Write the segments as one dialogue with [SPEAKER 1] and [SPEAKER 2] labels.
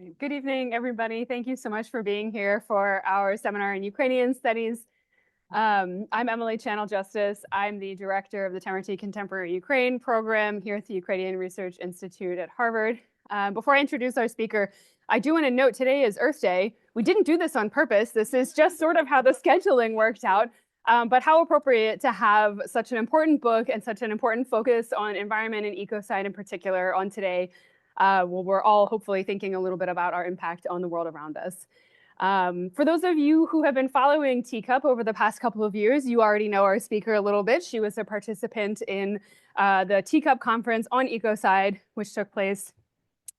[SPEAKER 1] Good evening, everybody. Thank you so much for being here for our seminar in Ukrainian Studies. I'm Emily Channell-Justice. I'm the director of the Temerty Contemporary Ukraine program here at the Ukrainian Research Institute at Harvard. Before I introduce our speaker, I do want to note today is Earth Day. We didn't do this on purpose. This is just sort of how the scheduling worked out. But how appropriate to have such an important book and such an important focus on environment and ecocide in particular on today. Well, we're all hopefully thinking a little bit about our impact on the world around us. For those of you who have been following Teacup over the past couple of years, you already know our speaker a little bit. She was a participant in the Teacup conference on Ecocide, which took place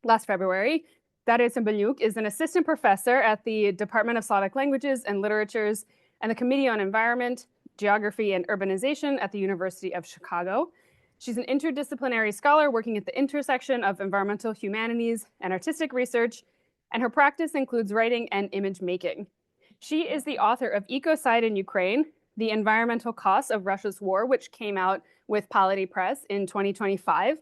[SPEAKER 1] last February. Darya Tsymbalyuk is an assistant professor at the Department of Slavic Languages and Literatures and the Committee on Environment, Geography, and Urbanization at the University of Chicago. She's an interdisciplinary scholar working at the intersection of environmental humanities and artistic research, and her practice includes writing and image making. She is the author of Ecocide in Ukraine, The Environmental Costs of Russia's War, which came out with Polity Press in 2025.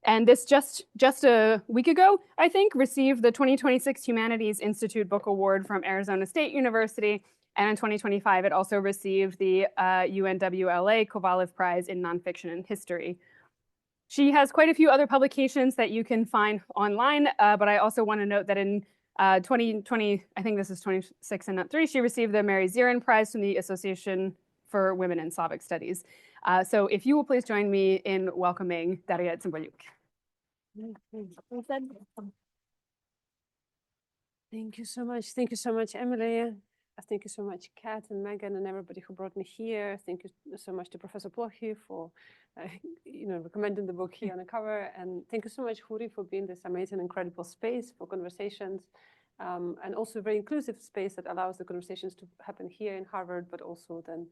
[SPEAKER 1] And this just a week ago, I think, received the 2026 Humanities Institute Book Award from Arizona State University. And in 2025, it also received the UNWLA Kovaliv Prize in Nonfiction and History. She has quite a few other publications that you can find online, but I also want to note that in 2020, I think this is 26 and not 3, she received the Mary Zirin Prize from the Association for Women in Slavic Studies. So if you will please join me in welcoming Darya Tsymbalyuk.
[SPEAKER 2] Thank you so much. Thank you so much, Emily. Thank you so much, Kat and Megan and everybody who brought me here. Thank you so much to Professor Plokhy for recommending the book here on the cover. And thank you so much, HURI, for being this amazing, incredible space for conversations. And also a very inclusive space that allows the conversations to happen here in Harvard, but also then,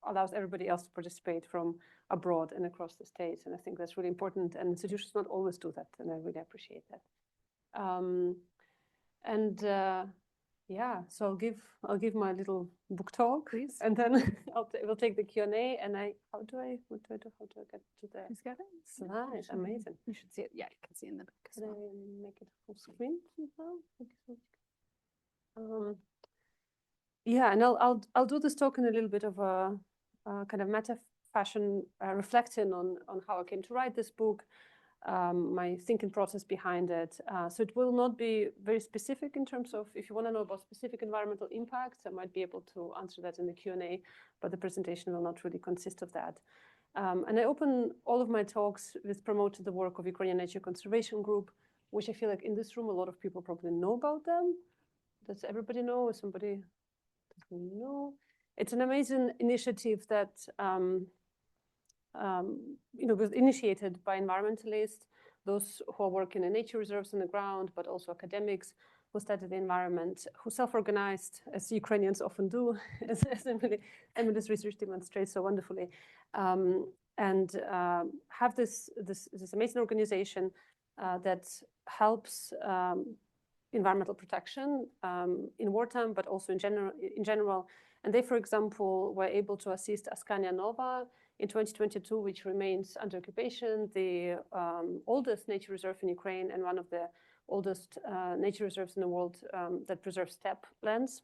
[SPEAKER 2] allows everybody else to participate from abroad and across the States. And I think that's really important. And institutions don't always do that. And I really appreciate that. Yeah, so I'll give my little book talk,
[SPEAKER 1] please,
[SPEAKER 2] and then we'll take the Q&A. And what do I do? How do I get to the slide? Amazing.
[SPEAKER 1] You should see it. Yeah, you can see in the book.
[SPEAKER 2] Can I make it full screen somehow? Yeah, and I'll do this talk in a little bit of a kind of meta fashion, reflecting on how I came to write this book. My thinking process behind it. So it will not be very specific in terms of, if you want to know about specific environmental impacts, I might be able to answer that in the Q&A, but the presentation will not really consist of that. And I open all of my talks with promoting the work of Ukrainian Nature Conservation Group, which I feel like in this room, a lot of people probably know about them. Does everybody know? Or somebody doesn't know? It's an amazing initiative that was initiated by environmentalists, those who are working in nature reserves on the ground, but also academics who study the environment, who self-organized, as Ukrainians often do, as Emily's research demonstrates so wonderfully, and have this amazing organization that helps environmental protection in wartime, but also in general. And they, for example, were able to assist Askania Nova in 2022, which remains under occupation, the oldest nature reserve in Ukraine and one of the oldest nature reserves in the world that preserves steppe lands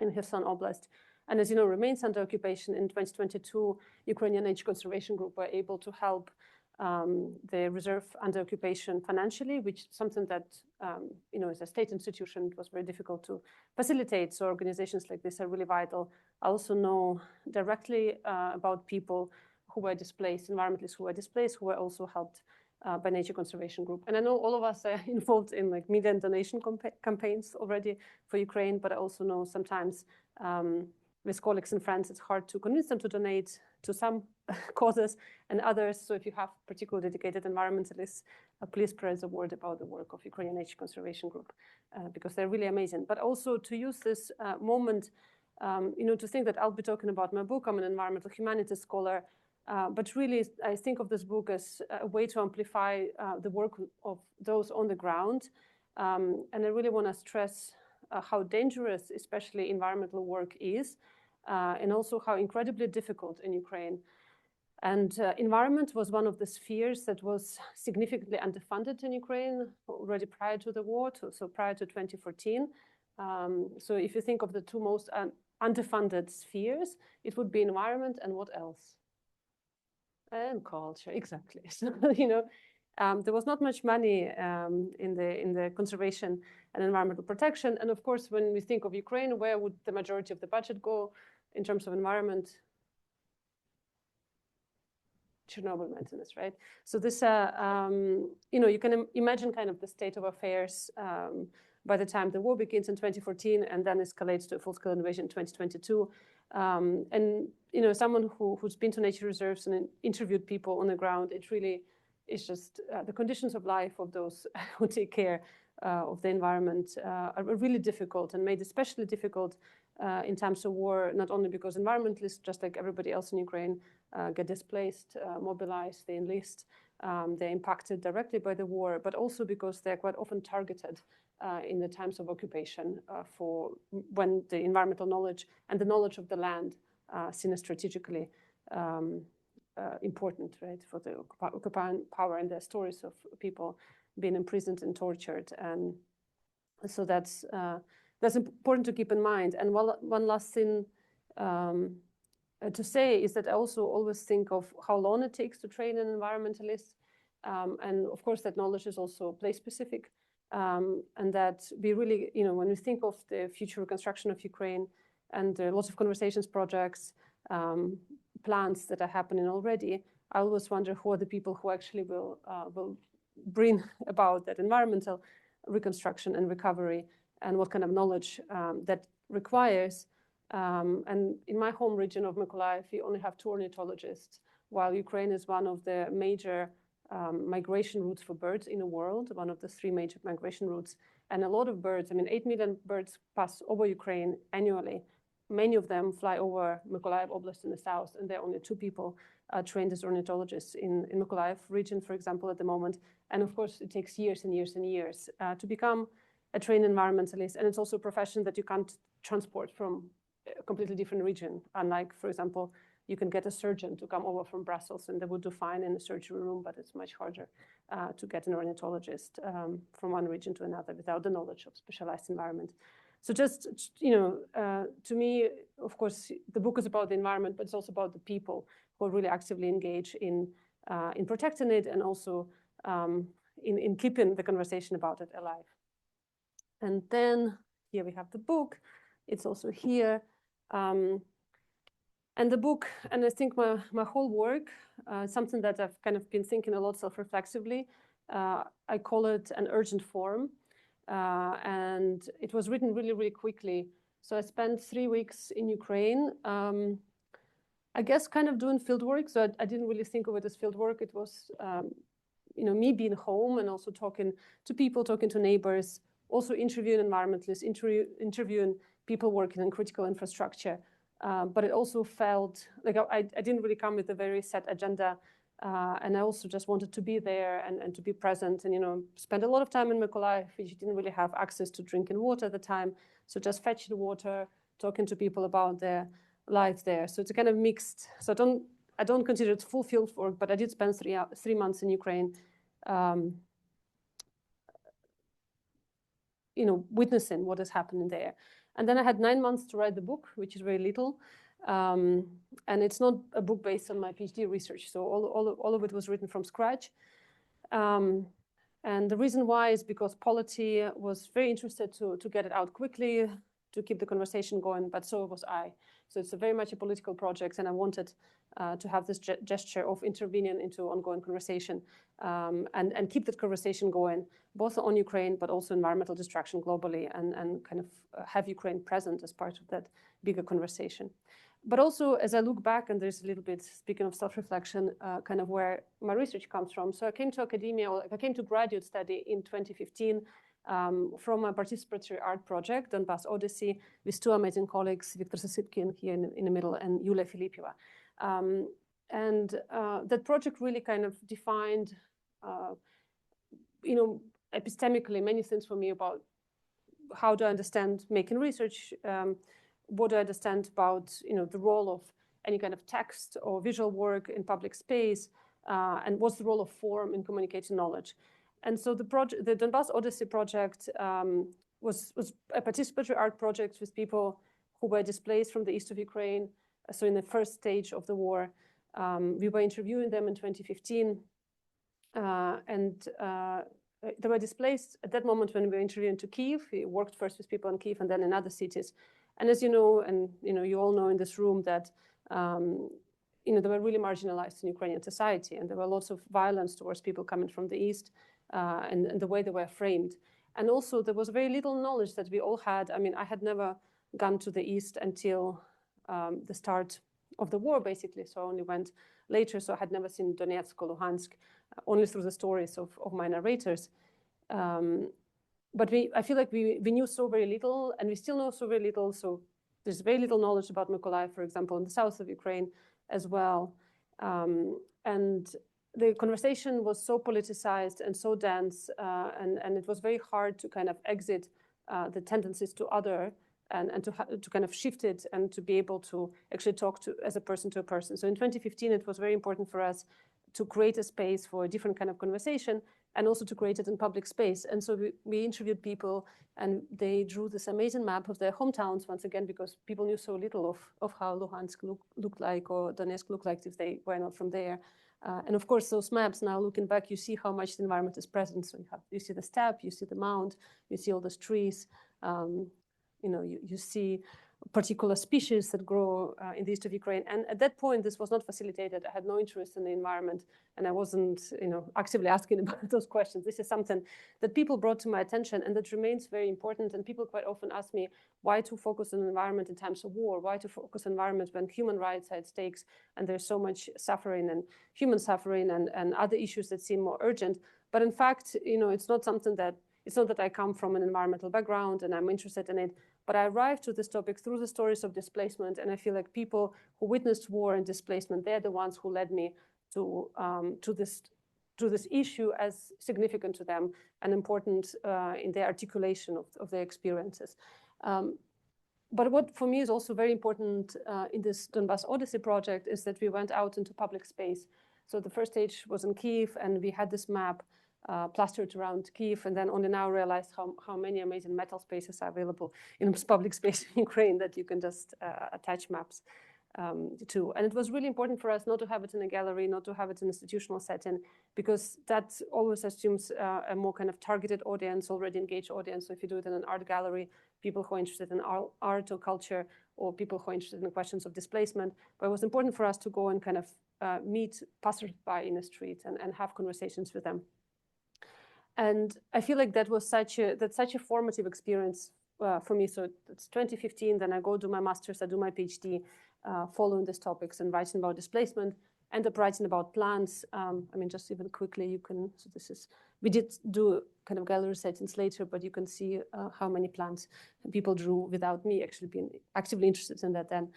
[SPEAKER 2] in Kherson Oblast. And as you know, remains under occupation. In 2022, Ukrainian Nature Conservation Group were able to help the reserve under occupation financially, which is something that, as a state institution, it was very difficult to facilitate. So organizations like this are really vital. I also know directly about people who were displaced, environmentalists who were displaced, who were also helped by Nature Conservation Group. And I know all of us are involved in media and donation campaigns already for Ukraine, but I also know sometimes with colleagues and friends, it's hard to convince them to donate to some causes and others. So if you have particularly dedicated environmentalists, please spread the word about the work of Ukrainian Nature Conservation Group, because they're really amazing. But also to use this moment, to think that I'll be talking about my book. I'm an environmental humanities scholar, but really I think of this book as a way to amplify the work of those on the ground. And I really want to stress how dangerous, especially environmental work is, and also how incredibly difficult in Ukraine. And environment was one of the spheres that was significantly underfunded in Ukraine already prior to the war, so prior to 2014. So if you think of the two most underfunded spheres, it would be environment and what else? And culture, exactly. So, there was not much money in the conservation and environmental protection. And of course, when we think of Ukraine, where would the majority of the budget go in terms of environment? Chernobyl maintenance, right? So this, you can imagine kind of the state of affairs by the time the war begins in 2014 and then escalates to a full-scale invasion in 2022. And, someone who's been to nature reserves and interviewed people on the ground, it really is just the conditions of life of those who take care of the environment are really difficult and made especially difficult in times of war, not only because environmentalists, just like everybody else in Ukraine, get displaced, mobilized, they enlist, they're impacted directly by the war, but also because they're quite often targeted in the times of occupation for when the environmental knowledge and the knowledge of the land seen as strategically important, right, for the occupying power, and the stories of people being imprisoned and tortured. And so that's important to keep in mind. And one last thing to say is that I also always think of how long it takes to train an environmentalist. And of course, that knowledge is also place-specific. And that we really, when we think of the future reconstruction of Ukraine and lots of conversations projects, plans that are happening already, I always wonder who are the people who actually will bring about that environmental reconstruction and recovery, and what kind of knowledge that requires. And in my home region of Mykolaiv, we only have 2 ornithologists, while Ukraine is one of the major migration routes for birds in the world, one of the 3 major migration routes. And a lot of birds, 8 million birds pass over Ukraine annually. Many of them fly over Mykolaiv Oblast in the south, and there are only 2 people trained as ornithologists in Mykolaiv region, for example, at the moment. And of course, it takes years and years and years to become a trained environmentalist. And it's also a profession that you can't transport from a completely different region. Unlike, for example, you can get a surgeon to come over from Brussels and they would do fine in the surgery room, but it's much harder to get an ornithologist from one region to another without the knowledge of specialized environment. So just, to me, of course, the book is about the environment, but it's also about the people who really actively engage in protecting it, and also in keeping the conversation about it alive. And then here we have the book. It's also here. And the book, and I think my whole work, something that I've kind of been thinking a lot self-reflexively, I call it an urgent form. And it was written really, really quickly. So I spent 3 weeks in Ukraine, I guess kind of doing field work. So I didn't really think of it as field work. It was, me being home and also talking to people, talking to neighbors, also interviewing environmentalists, interviewing people working in critical infrastructure. But it also felt like I didn't really come with a very set agenda. And I also just wanted to be there and to be present, and spend a lot of time in Mykolaiv, which didn't really have access to drinking water at the time. So just fetching water, talking to people about their life there. So it's a kind of mixed. So I don't consider it full field work, but I did spend 3 months in Ukraine, witnessing what is happening there. And then I had 9 months to write the book, which is very little. And it's not a book based on my PhD research. So all of it was written from scratch. And the reason why is because Polity was very interested to get it out quickly, to keep the conversation going, but so was I. So it's very much a political project, and I wanted to have this gesture of intervening into ongoing conversation and keep that conversation going, both on Ukraine, but also environmental destruction globally, and kind of have Ukraine present as part of that bigger conversation. But also, as I look back, and there's a little bit, speaking of self-reflection, kind of where my research comes from. So I came to academia, or I came to graduate study in 2015 from a participatory art project, Donbass Odyssey, with 2 amazing colleagues, Viktor Sasypkin here in the middle, and Yulia Filipieva. And that project really kind of defined, epistemically, many things for me about how do I understand making research, what do I understand about the role of any kind of text or visual work in public space, and what's the role of form in communicating knowledge. And so the Donbas Odyssey project was a participatory art project with people who were displaced from the east of Ukraine. So in the first stage of the war, we were interviewing them in 2015, and they were displaced at that moment when we were interviewing to Kyiv. We worked first with people in Kyiv and then in other cities. And as you know, and you all know in this room that they were really marginalized in Ukrainian society, and there were lots of violence towards people coming from the east, and the way they were framed. And also there was very little knowledge that we all had. I mean, I had never gone to the east until the start of the war, basically. So I only went later. So I had never seen Donetsk or Luhansk, only through the stories of my narrators. But I feel like we knew so very little, and we still know so very little. So there's very little knowledge about Mykolaiv, for example, in the south of Ukraine as well. And the conversation was so politicized and so dense, and it was very hard to kind of exit the tendencies to other and to kind of shift it and to be able to actually talk to as a person to a person. So in 2015, it was very important for us to create a space for a different kind of conversation and also to create it in public space. And so we interviewed people, and they drew this amazing map of their hometowns, once again, because people knew so little of how Luhansk looked like or Donetsk looked like if they were not from there. And of course, those maps, now looking back, you see how much the environment is present. So you see the steppe, you see the mound, you see all those trees. You see particular species that grow in the east of Ukraine. And at that point, this was not facilitated. I had no interest in the environment, and I wasn't, actively asking about those questions. This is something that people brought to my attention, and that remains very important. And people quite often ask me why to focus on the environment in times of war, why to focus on environment when human rights are at stakes, and there's so much suffering and human suffering and other issues that seem more urgent. But in fact, it's not that I come from an environmental background and I'm interested in it, but I arrived to this topic through the stories of displacement. And I feel like people who witnessed war and displacement, they're the ones who led me to this issue as significant to them and important in their articulation of their experiences. But what for me is also very important in this Donbas Odyssey project is that we went out into public space. So the first stage was in Kyiv, and we had this map plastered around Kyiv, and then only now realized how many amazing metal spaces are available in public space in Ukraine that you can just attach maps to. And it was really important for us not to have it in a gallery, not to have it in an institutional setting, because that always assumes a more kind of targeted audience, already engaged audience. So if you do it in an art gallery, people who are interested in art or culture, or people who are interested in the questions of displacement. But it was important for us to go and kind of meet passersby in the street and have conversations with them. And I feel like that was such a formative experience for me. So it's 2015, then I go do my master's, I do my PhD, following these topics and writing about displacement, end up writing about plants. Just even quickly, we did do kind of gallery settings later, but you can see how many plants people drew without me actually being actively interested in that then.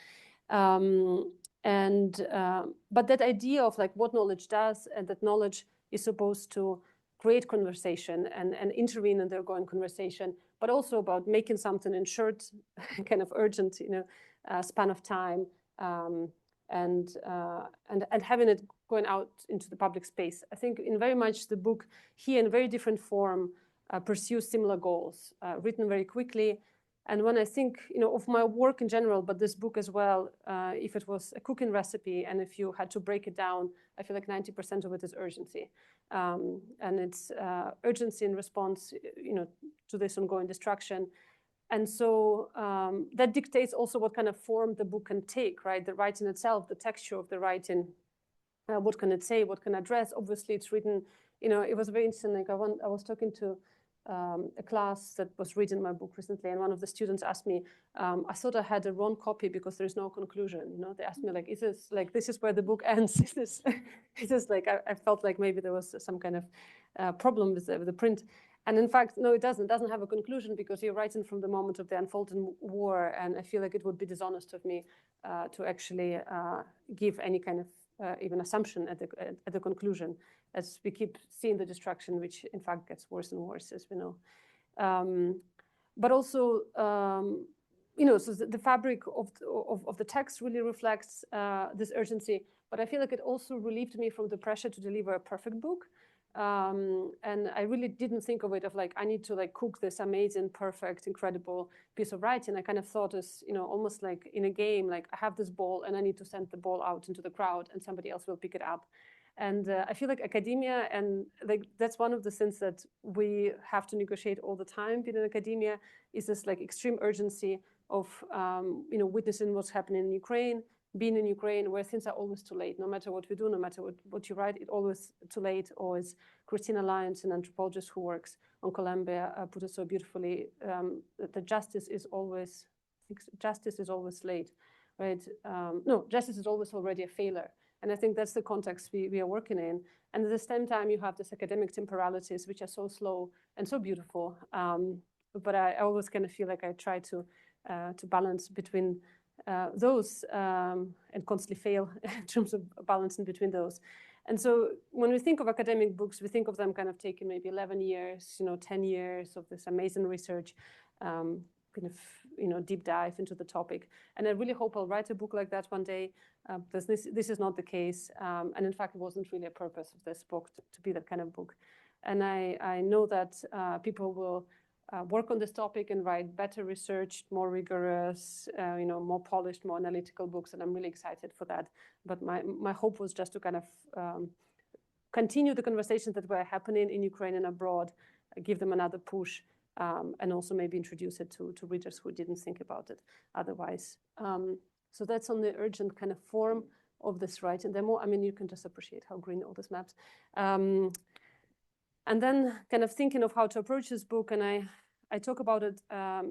[SPEAKER 2] But that idea of like what knowledge does, and that knowledge is supposed to create conversation and intervene in the ongoing conversation, but also about making something in short, kind of urgent, span of time, and having it going out into the public space. I think in very much the book here, in a very different form, pursues similar goals, written very quickly. And when I think, of my work in general, but this book as well, if it was a cooking recipe, and if you had to break it down, I feel like 90% of it is urgency. And it's urgency in response, to this ongoing destruction. And so that dictates also what kind of form the book can take, right? The writing itself, the texture of the writing, what can it say, what can it address? Obviously, it's written, it was very interesting. Like I was talking to a class that was reading my book recently, and one of the students asked me, I thought I had a wrong copy because there is no conclusion. They asked me, like, this is where the book ends? Is this like, I felt like maybe there was some kind of problem with the print. And in fact, no, it doesn't. It doesn't have a conclusion, because you're writing from the moment of the unfolding war, and I feel like it would be dishonest of me to actually give any kind of even assumption at the conclusion, as we keep seeing the destruction, which in fact gets worse and worse, as we know. But also, so the fabric of the text really reflects this urgency, but I feel like it also relieved me from the pressure to deliver a perfect book. And I really didn't think of it of like, I need to like cook this amazing, perfect, incredible piece of writing. I kind of thought as, almost like in a game, like I have this ball and I need to send the ball out into the crowd and somebody else will pick it up. And I feel like academia, and like that's one of the things that we have to negotiate all the time within academia, is this like extreme urgency of witnessing what's happening in Ukraine, being in Ukraine, where things are always too late. No matter what we do, no matter what you write, it's always too late. Or as Christina Lyons, an anthropologist who works on Columbia, put it so beautifully, that justice is always late, right? No, justice is always already a failure. And I think that's the context we are working in. And at the same time, you have this academic temporalities, which are so slow and so beautiful. But I always kind of feel like I try to balance between those and constantly fail in terms of balancing between those. And so when we think of academic books, we think of them kind of taking maybe 11 years, 10 years of this amazing research, deep dive into the topic. And I really hope I'll write a book like that one day, because this is not the case. And in fact, it wasn't really a purpose of this book to be that kind of book. And I know that people will work on this topic and write better researched, more rigorous, more polished, more analytical books. And I'm really excited for that. But my hope was just to kind of continue the conversations that were happening in Ukraine and abroad, give them another push, and also maybe introduce it to readers who didn't think about it otherwise. So that's on the urgent kind of form of this writing. You can just appreciate how green all these maps. And then kind of thinking of how to approach this book, and I talk about it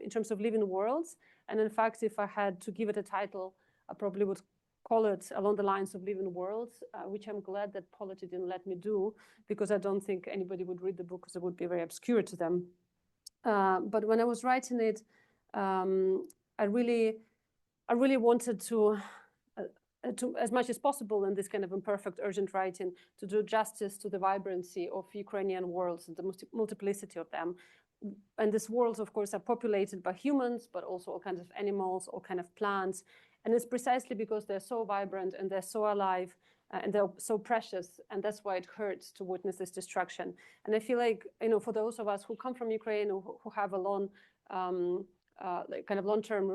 [SPEAKER 2] in terms of living worlds. And in fact, if I had to give it a title, I probably would call it along the lines of living worlds, which I'm glad that Polity didn't let me do, because I don't think anybody would read the book because it would be very obscure to them. But when I was writing it, I really wanted to, as much as possible in this kind of imperfect, urgent writing, to do justice to the vibrancy of Ukrainian worlds and the multiplicity of them. And these worlds, of course, are populated by humans, but also all kinds of animals, all kinds of plants. And it's precisely because they're so vibrant and they're so alive and they're so precious. And that's why it hurts to witness this destruction. And I feel like, for those of us who come from Ukraine or who have a long-term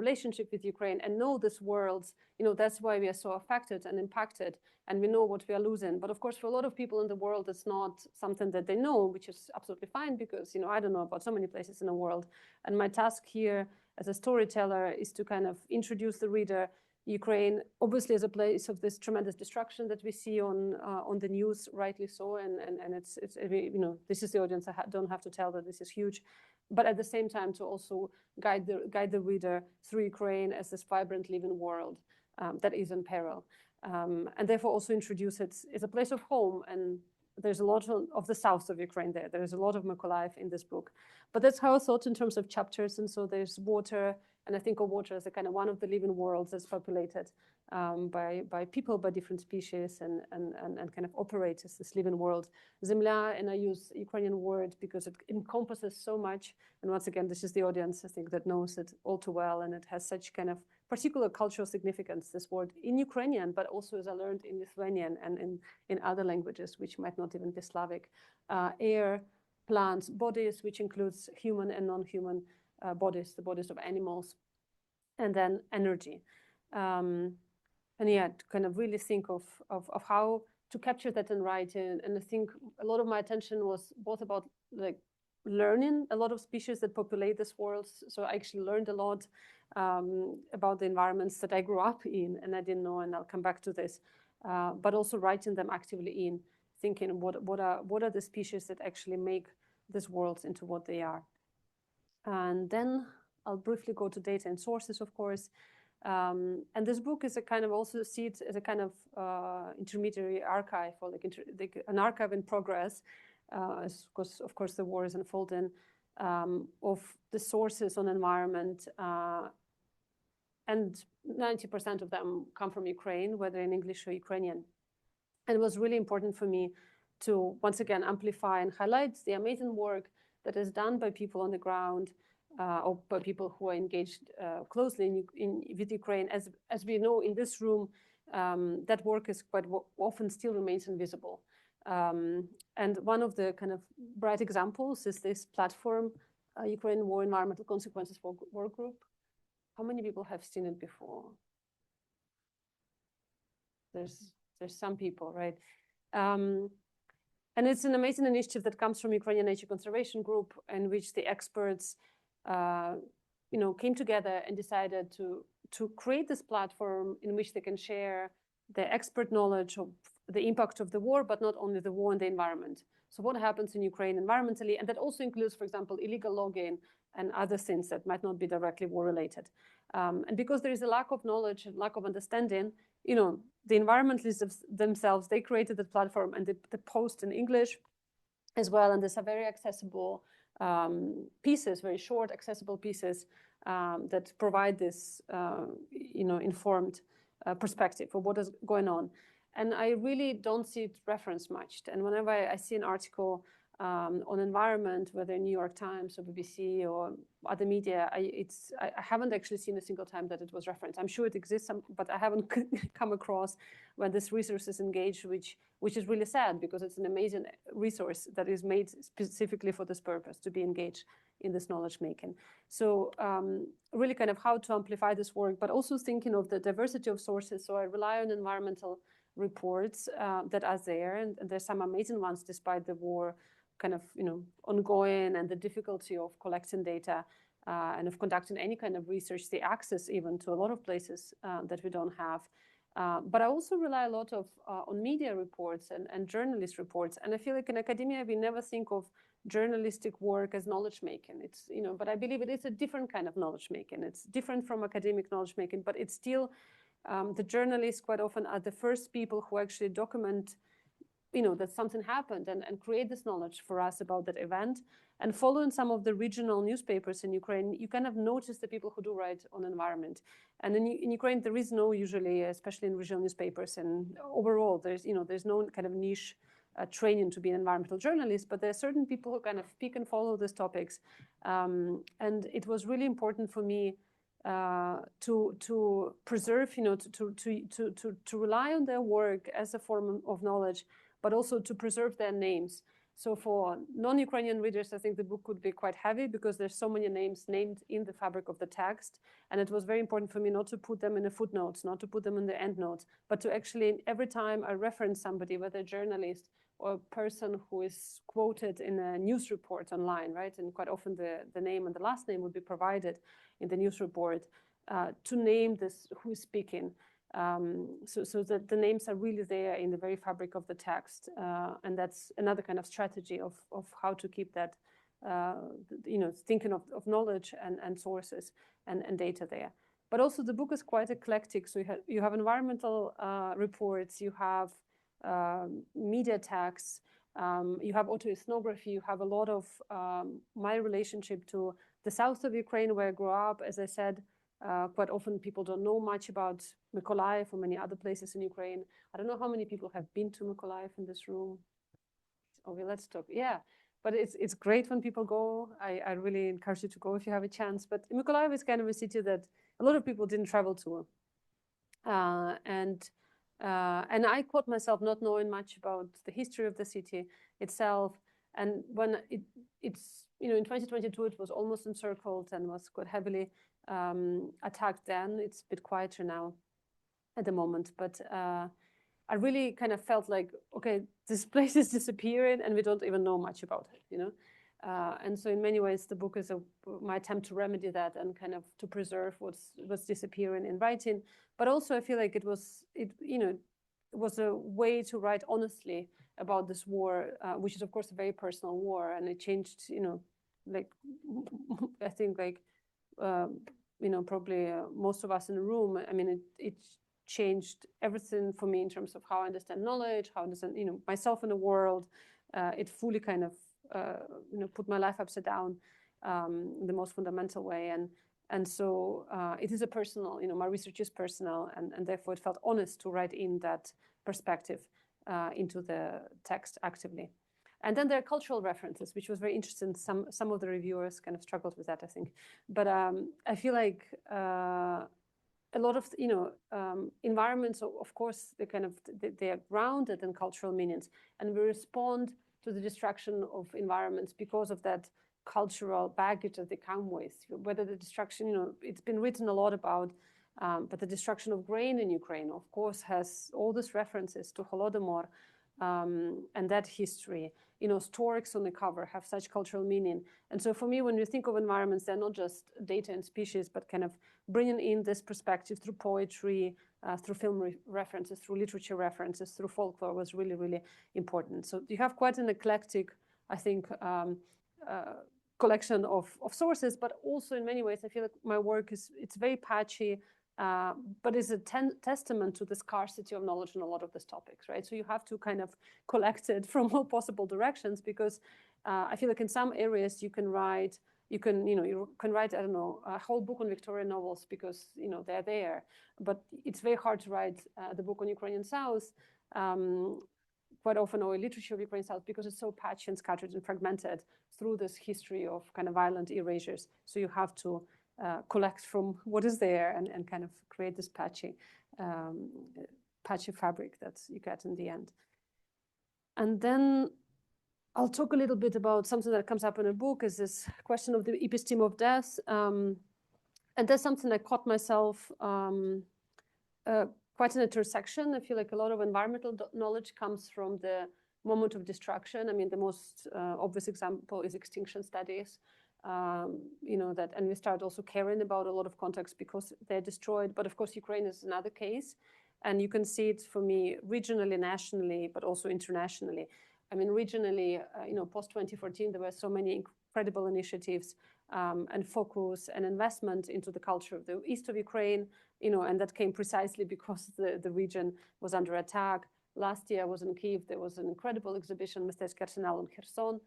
[SPEAKER 2] relationship with Ukraine and know these worlds, that's why we are so affected and impacted, and we know what we are losing. But of course, for a lot of people in the world, it's not something that they know, which is absolutely fine, because I don't know about so many places in the world. And my task here as a storyteller is to kind of introduce the reader Ukraine, obviously, as a place of this tremendous destruction that we see on the news, rightly so, and it's this is the audience. I don't have to tell that this is huge, but at the same time to also guide the reader through Ukraine as this vibrant living world that is in peril, and therefore also introduce it as a place of home. And there's a lot of the south of Ukraine there. There's a lot of Mykolaiv in this book, but that's how I thought in terms of chapters. And so there's water. And I think of water as a kind of one of the living worlds that's populated by people, by different species, and kind of operates as this living world. Zemlya, and I use Ukrainian word because it encompasses so much. And once again, this is the audience, I think, that knows it all too well. And it has such kind of particular cultural significance, this word, in Ukrainian, but also, as I learned, in Lithuanian and in other languages, which might not even be Slavic. Air, plants, bodies, which includes human and non-human bodies, the bodies of animals, and then energy. And yeah, to kind of really think of how to capture that in writing. And I think a lot of my attention was both about like learning a lot of species that populate this world. So I actually learned a lot about the environments that I grew up in, and I didn't know, and I'll come back to this, but also writing them actively in, thinking what are the species that actually make these worlds into what they are. And then I'll briefly go to data and sources, of course. And this book is a kind of also sees as a kind of intermediary archive, or like an archive in progress, because of course the war is unfolding, of the sources on environment, and 90% of them come from Ukraine, whether in English or Ukrainian. And it was really important for me to once again amplify and highlight the amazing work that is done by people on the ground, or by people who are engaged closely with Ukraine. As we know in this room, that work is quite often still remains invisible. And one of the kind of bright examples is this platform, Ukraine War Environmental Consequences Work Group. How many people have seen it before? There's some people, right? And it's an amazing initiative that comes from Ukrainian Nature Conservation Group, in which the experts, came together and decided to create this platform in which they can share the expert knowledge of the impact of the war, but not only the war and the environment. So what happens in Ukraine environmentally, and that also includes, for example, illegal logging and other things that might not be directly war related. And because there is a lack of knowledge and lack of understanding, the environmentalists themselves, they created the platform and they post in English as well. And these are very accessible pieces, very short, accessible pieces that provide this, informed perspective of what is going on. And I really don't see it referenced much. And whenever I see an article on environment, whether New York Times or BBC or other media, I haven't actually seen a single time that it was referenced. I'm sure it exists, but I haven't come across when this resource is engaged, which is really sad, because it's an amazing resource that is made specifically for this purpose, to be engaged in this knowledge making. So really kind of how to amplify this work, but also thinking of the diversity of sources. So I rely on environmental reports that are there, and there's some amazing ones despite the war kind of ongoing and the difficulty of collecting data and of conducting any kind of research, the access even to a lot of places that we don't have. But I also rely a lot on media reports and journalist reports. And I feel like in academia, we never think of journalistic work as knowledge making. It's, but I believe it is a different kind of knowledge making. It's different from academic knowledge making, but it's still, the journalists quite often are the first people who actually document that something happened and create this knowledge for us about that event. And following some of the regional newspapers in Ukraine, you kind of notice the people who do write on environment. And in Ukraine, there is no usually, especially in regional newspapers, and overall, there's no kind of niche training to be an environmental journalist, but there are certain people who kind of pick and follow these topics. And it was really important for me to preserve, to rely on their work as a form of knowledge, but also to preserve their names. So for non-Ukrainian readers, I think the book could be quite heavy because there's so many names named in the fabric of the text. And it was very important for me not to put them in the footnotes, not to put them in the endnotes, but to actually, every time I reference somebody, whether a journalist or a person who is quoted in a news report online, right? And quite often the name and the last name would be provided in the news report to name this, who is speaking. So that the names are really there in the very fabric of the text. And that's another kind of strategy of how to keep that, thinking of knowledge and sources and data there. But also the book is quite eclectic. So you have environmental reports, you have media texts, you have autoethnography, you have a lot of my relationship to the south of Ukraine where I grew up. As I said, quite often people don't know much about Mykolaiv or many other places in Ukraine. I don't know how many people have been to Mykolaiv in this room. Okay, let's talk. Yeah, but it's great when people go. I really encourage you to go if you have a chance. But Mykolaiv is kind of a city that a lot of people didn't travel to. And I caught myself not knowing much about the history of the city itself. And when it's in 2022, it was almost encircled and was quite heavily attacked then. It's a bit quieter now at the moment, but I really kind of felt like, okay, this place is disappearing and we don't even know much about it, and so in many ways the book is my attempt to remedy that and kind of to preserve what's disappearing in writing. But also I feel like it was a way to write honestly about this war, which is of course a very personal war, and it changed, like I think like probably most of us in the room. I mean, it changed everything for me in terms of how I understand knowledge, how I understand myself in the world. It fully kind of put my life upside down in the most fundamental way, and so it is a personal. My research is personal, and therefore it felt honest to write in that perspective into the text actively. And then there are cultural references, which was very interesting. Some of the reviewers kind of struggled with that, I think. But I feel like a lot of environments, of course, they are grounded in cultural meanings, and we respond to the destruction of environments because of that cultural baggage that they come with. Whether the destruction, it's been written a lot about, but the destruction of grain in Ukraine, of course, has all these references to Holodomor and that history. Storks on the cover have such cultural meaning. And so for me, when you think of environments, they're not just data and species, but kind of bringing in this perspective through poetry, through film references, through literature references, through folklore was really, really important. So you have quite an eclectic, I think, collection of sources, but also in many ways, I feel like my work it's very patchy, but is a testament to the scarcity of knowledge on a lot of these topics, right? So you have to kind of collect it from all possible directions, because I feel like in some areas you can write, I don't know, a whole book on Victorian novels because, they're there. But it's very hard to write the book on Ukrainian South, quite often, or literature of Ukrainian South, because it's so patchy and scattered and fragmented through this history of kind of violent erasures. So you have to collect from what is there and kind of create this patchy fabric that you get in the end. And then I'll talk a little bit about something that comes up in a book, is this question of the episteme of death. And that's something I caught myself quite an intersection. I feel like a lot of environmental knowledge comes from the moment of destruction. I mean, the most obvious example is extinction studies. And we start also caring about a lot of contexts because they're destroyed. But of course, Ukraine is another case. And you can see it for me regionally, nationally, but also internationally. I mean, regionally, post-2014, there were so many incredible initiatives and focus and investment into the culture of the east of Ukraine, and that came precisely because the region was under attack. Last year I was in Kyiv. There was an incredible exhibition, Mistecki Arsenal in Kherson.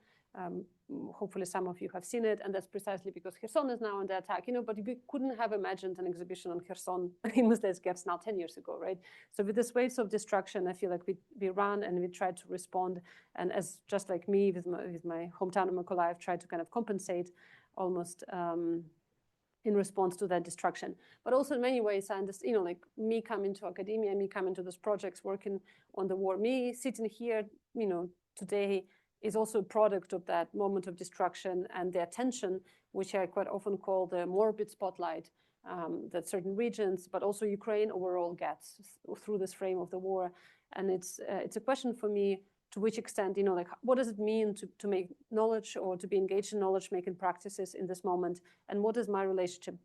[SPEAKER 2] Hopefully some of you have seen it, and that's precisely because Kherson is now under attack, but we couldn't have imagined an exhibition on Kherson in Mistecki Arsenal 10 years ago, right? So with this waves of destruction, I feel like we run and we try to respond, and as just like me with my hometown of Mykolaiv, try to kind of compensate almost in response to that destruction. But also in many ways, I understand, like me coming to academia, me coming to those projects, working on the war, me sitting here, today is also a product of that moment of destruction and the attention, which I quite often call the morbid spotlight that certain regions, but also Ukraine overall gets through this frame of the war. And it's a question for me, to which extent, like what does it mean to make knowledge or to be engaged in knowledge-making practices in this moment? And what is my relationship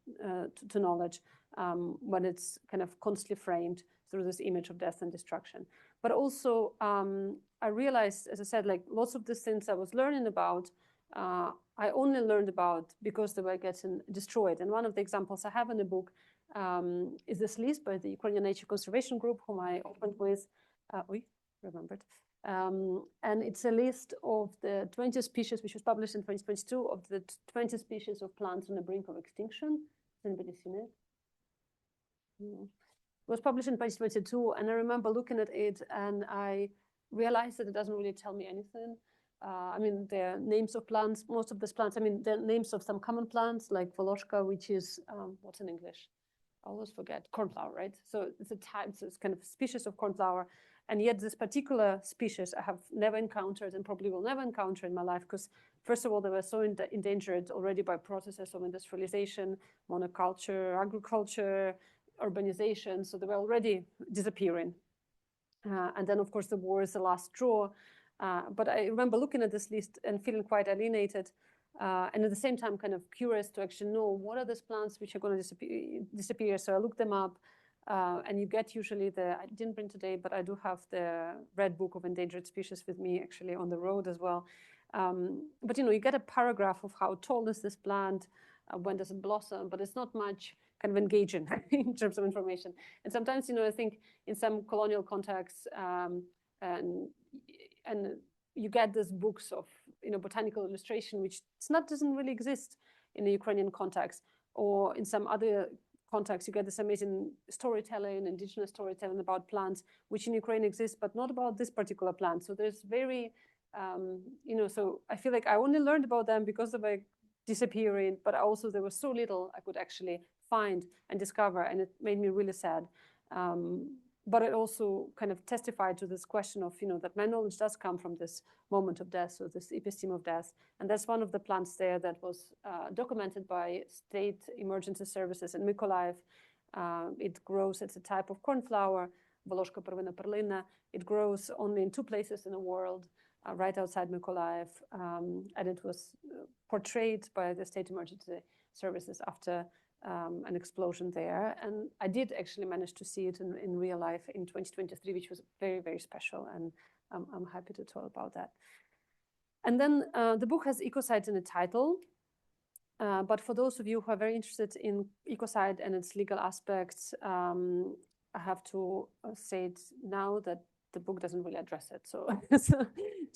[SPEAKER 2] to knowledge when it's kind of constantly framed through this image of death and destruction? But also, I realized, as I said, like lots of these things I was learning about, I only learned about because they were getting destroyed. And one of the examples I have in the book is this list by the Ukrainian Nature Conservation Group, whom I opened with. Remembered. And it's a list of the 20 species, which was published in 2022, of the 20 species of plants on the brink of extinction. Has anybody seen it? No. It was published in 2022, and I remember looking at it, and I realized that it doesn't really tell me anything. I mean, the names of plants, most of these plants, I mean, the names of some common plants, like Voloshka, which is, what's in English? I always forget, cornflower, right? So it's a type, so it's kind of a species of cornflower. And yet this particular species I have never encountered and probably will never encounter in my life, because first of all, they were so endangered already by processes of industrialization, monoculture, agriculture, urbanization. So they were already disappearing. And then, of course, the war is the last straw. But I remember looking at this list and feeling quite alienated. And at the same time, kind of curious to actually know what are these plants which are going to disappear. So I looked them up. And you get usually I didn't bring today, but I do have the Red Book of Endangered Species with me actually on the road as well. But you get a paragraph of how tall is this plant, when does it blossom, but it's not much kind of engaging in terms of information. And sometimes, I think in some colonial contexts, and you get these books of, botanical illustration, which doesn't really exist in the Ukrainian context, or in some other context, you get this amazing storytelling, indigenous storytelling about plants, which in Ukraine exists, but not about this particular plant. So there's very So I feel like I only learned about them because of like disappearing, but also there was so little I could actually find and discover, and it made me really sad. But it also kind of testified to this question of, that my knowledge does come from this moment of death, so this episteme of death. And that's one of the plants there that was documented by state emergency services in Mykolaiv. It grows, it's a type of cornflower, Voloshka pervina perlina. It grows only in 2 places in the world, right outside Mykolaiv. And it was portrayed by the state emergency services after an explosion there. And I did actually manage to see it in real life in 2023, which was very, very special. And I'm happy to talk about that. And then the book has Ecocide in the title. But for those of you who are very interested in ecocide and its legal aspects, I have to say it now that the book doesn't really address it. So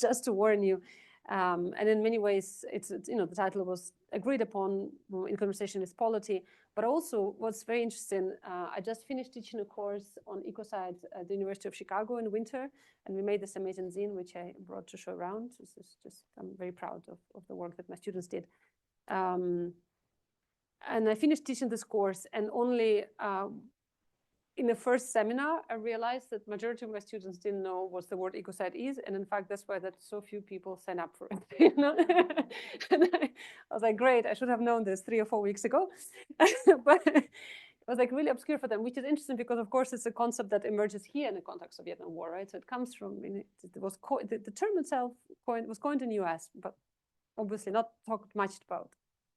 [SPEAKER 2] just to warn you. And in many ways, it's the title was agreed upon in conversation with Polity. But also, what's very interesting, I just finished teaching a course on ecocide at the University of Chicago in winter, and we made this amazing zine, which I brought to show around. This is just, I'm very proud of the work that my students did. And I finished teaching this course, and only in the first seminar, I realized that majority of my students didn't know what the word ecocide is, and in fact, that's why that so few people sign up for it. And I was like, great, I should have known this 3 or 4 weeks ago, but it was like really obscure for them, which is interesting because, of course, it's a concept that emerges here in the context of Vietnam War, right? So it comes from, the term itself was coined in the US, but obviously not talked much about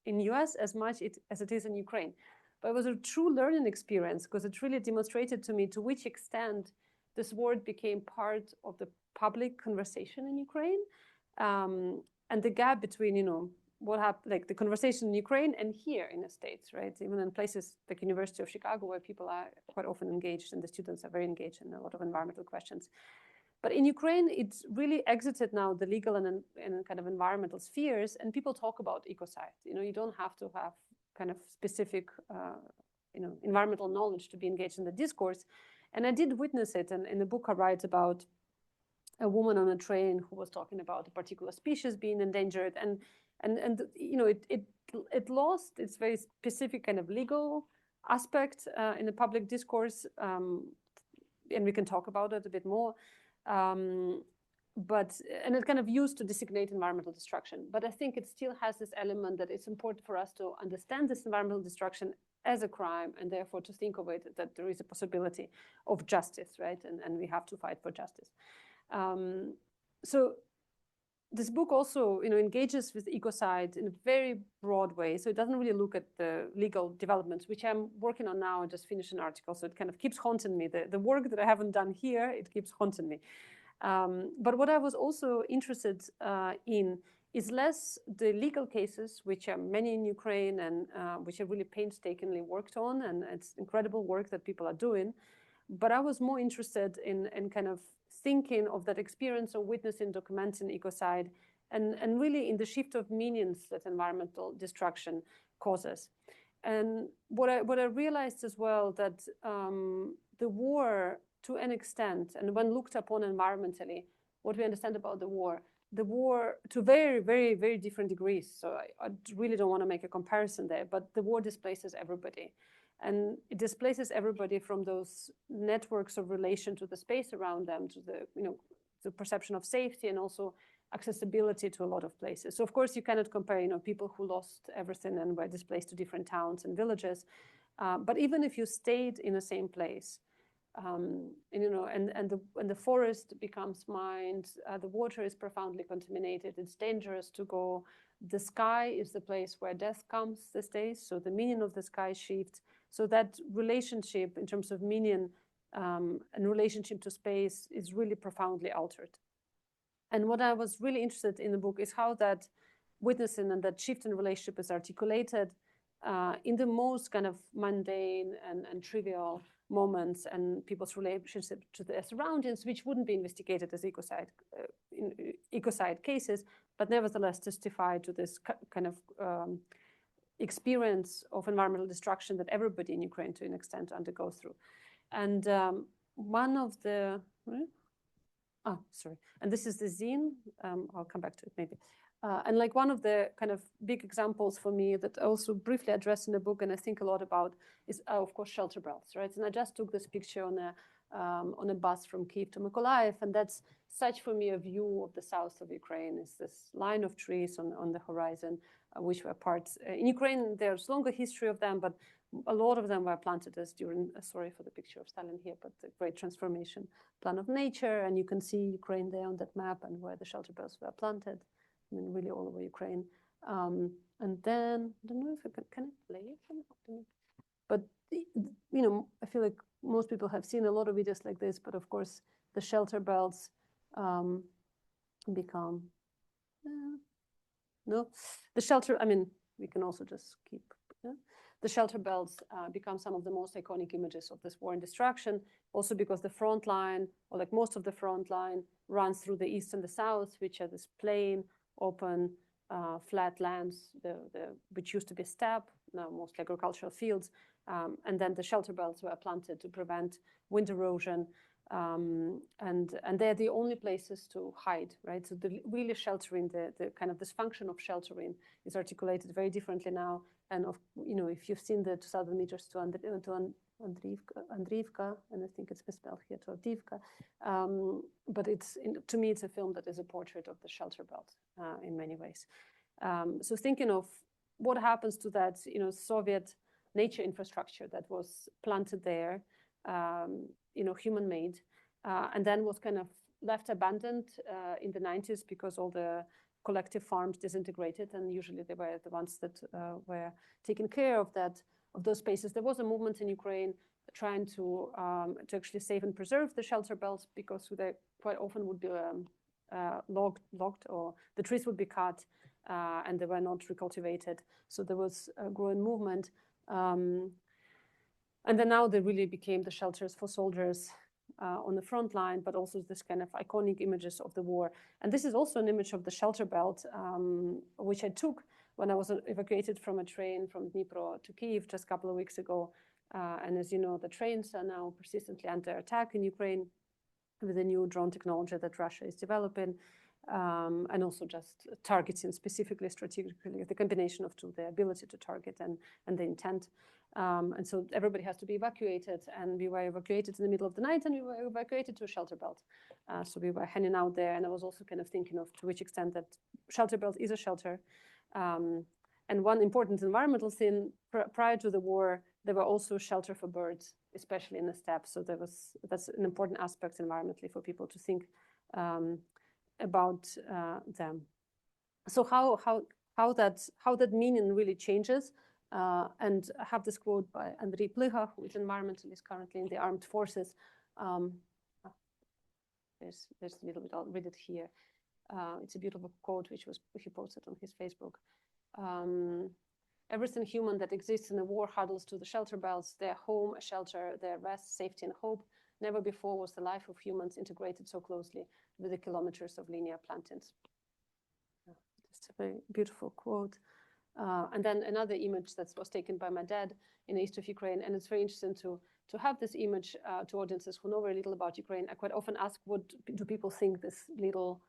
[SPEAKER 2] in US as much as it is in Ukraine. But it was a true learning experience because it really demonstrated to me to which extent this word became part of the public conversation in Ukraine, and the gap between, what happened, like the conversation in Ukraine and here in the States, right? Even in places like University of Chicago, where people are quite often engaged and the students are very engaged in a lot of environmental questions. But in Ukraine, it's really exited now the legal and kind of environmental spheres, and people talk about ecocide. You don't have to have kind of specific, environmental knowledge to be engaged in the discourse. And I did witness it. And in the book, I write about a woman on a train who was talking about a particular species being endangered, and it lost its very specific kind of legal aspect in the public discourse, and we can talk about it a bit more. And it kind of used to designate environmental destruction. But I think it still has this element that it's important for us to understand this environmental destruction as a crime, and therefore to think of it that there is a possibility of justice, right? And we have to fight for justice. So this book also, engages with ecocide in a very broad way. So it doesn't really look at the legal developments, which I'm working on now. I just finished an article, so it kind of keeps haunting me. The work that I haven't done here, it keeps haunting me. But what I was also interested in is less the legal cases, which are many in Ukraine and which are really painstakingly worked on, and it's incredible work that people are doing. But I was more interested in kind of thinking of that experience of witnessing, documenting ecocide, and really in the shift of meanings that environmental destruction causes. And what I realized as well that the war, to an extent, and when looked upon environmentally, what we understand about the war to very, very, very different degrees. So I really don't want to make a comparison there, but the war displaces everybody. And it displaces everybody from those networks of relation to the space around them, to the perception of safety and also accessibility to a lot of places. So of course you cannot compare, people who lost everything and were displaced to different towns and villages. But even if you stayed in the same place, and the forest becomes mined, the water is profoundly contaminated, it's dangerous to go. The sky is the place where death comes these days, so the meaning of the sky shifts. So that relationship in terms of meaning and relationship to space is really profoundly altered. And what I was really interested in the book is how that witnessing and that shift in relationship is articulated in the most kind of mundane and trivial moments and people's relationship to their surroundings, which wouldn't be investigated as ecocide cases, but nevertheless testify to this kind of experience of environmental destruction that everybody in Ukraine, to an extent, undergoes through. And one of the sorry. And this is the zine. I'll come back to it maybe. And like one of the kind of big examples for me that I also briefly address in the book and I think a lot about is, of course, shelter belts, right? And I just took this picture on a bus from Kyiv to Mykolaiv, and that's such for me a view of the south of Ukraine. Is this line of trees on the horizon, which were parts in Ukraine. There's longer history of them, but a lot of them were planted as during. Sorry for the picture of Stalin here, but the Great Transformation Plan of Nature, and you can see Ukraine there on that map and where the shelter belts were planted. I mean, really all over Ukraine. And then I don't know if I can I play it, but you know, I feel like most people have seen a lot of videos like this, but of course the shelter belts become no, the shelter. I mean, we can also just keep the shelter belts become some of the most iconic images of this war and destruction. Also because the front line, or like most of the front line, runs through the east and the south, which are this plain, open, flat lands, which used to be steppe, now mostly agricultural fields. And then the shelter belts were planted to prevent wind erosion. And they're the only places to hide, right? So really sheltering, the kind of this function of sheltering is articulated very differently now. And you know, if you've seen the 2,000 meters to Andriivka, and I think it's misspelled here, to Avdiivka, but to me, it's a film that is a portrait of the shelter belt in many ways. So thinking of what happens to that, you know, Soviet nature infrastructure that was planted there, you know, human-made, and then was kind of left abandoned in the 90s because all the collective farms disintegrated, and usually they were the ones that were taking care of those spaces. There was a movement in Ukraine trying to actually save and preserve the shelter belts because they quite often would be logged, or the trees would be cut and they were not recultivated. So there was a growing movement. And then now they really became the shelters for soldiers on the front line, but also this kind of iconic images of the war. And this is also an image of the shelter belt, which I took when I was evacuated from a train from Dnipro to Kyiv just a couple of weeks ago. And as you know, the trains are now persistently under attack in Ukraine with the new drone technology that Russia is developing, and also just targeting specifically, strategically, the combination of two, the ability to target and the intent. And so everybody has to be evacuated, and we were evacuated in the middle of the night, and we were evacuated to a shelter belt. So we were hanging out there, and I was also kind of thinking of to which extent that shelter belt is a shelter. And one important environmental thing, prior to the war, there were also shelter for birds, especially in the steppe. So that's an important aspect environmentally for people to think about them. So how that meaning really changes. And I have this quote by Andrei Plyha, who is an environmentalist currently in the armed forces. There's a little bit, I'll read it here. It's a beautiful quote, which he posted on his Facebook. Everything human that exists in a war huddles to the shelter belts, their home, a shelter, their rest, safety, and hope. Never before was the life of humans integrated so closely with the kilometers of linear plantings. It's a very beautiful quote. And then another image that was taken by my dad in the east of Ukraine. And it's very interesting to have this image to audiences who know very little about Ukraine. I quite often ask, what do people think this little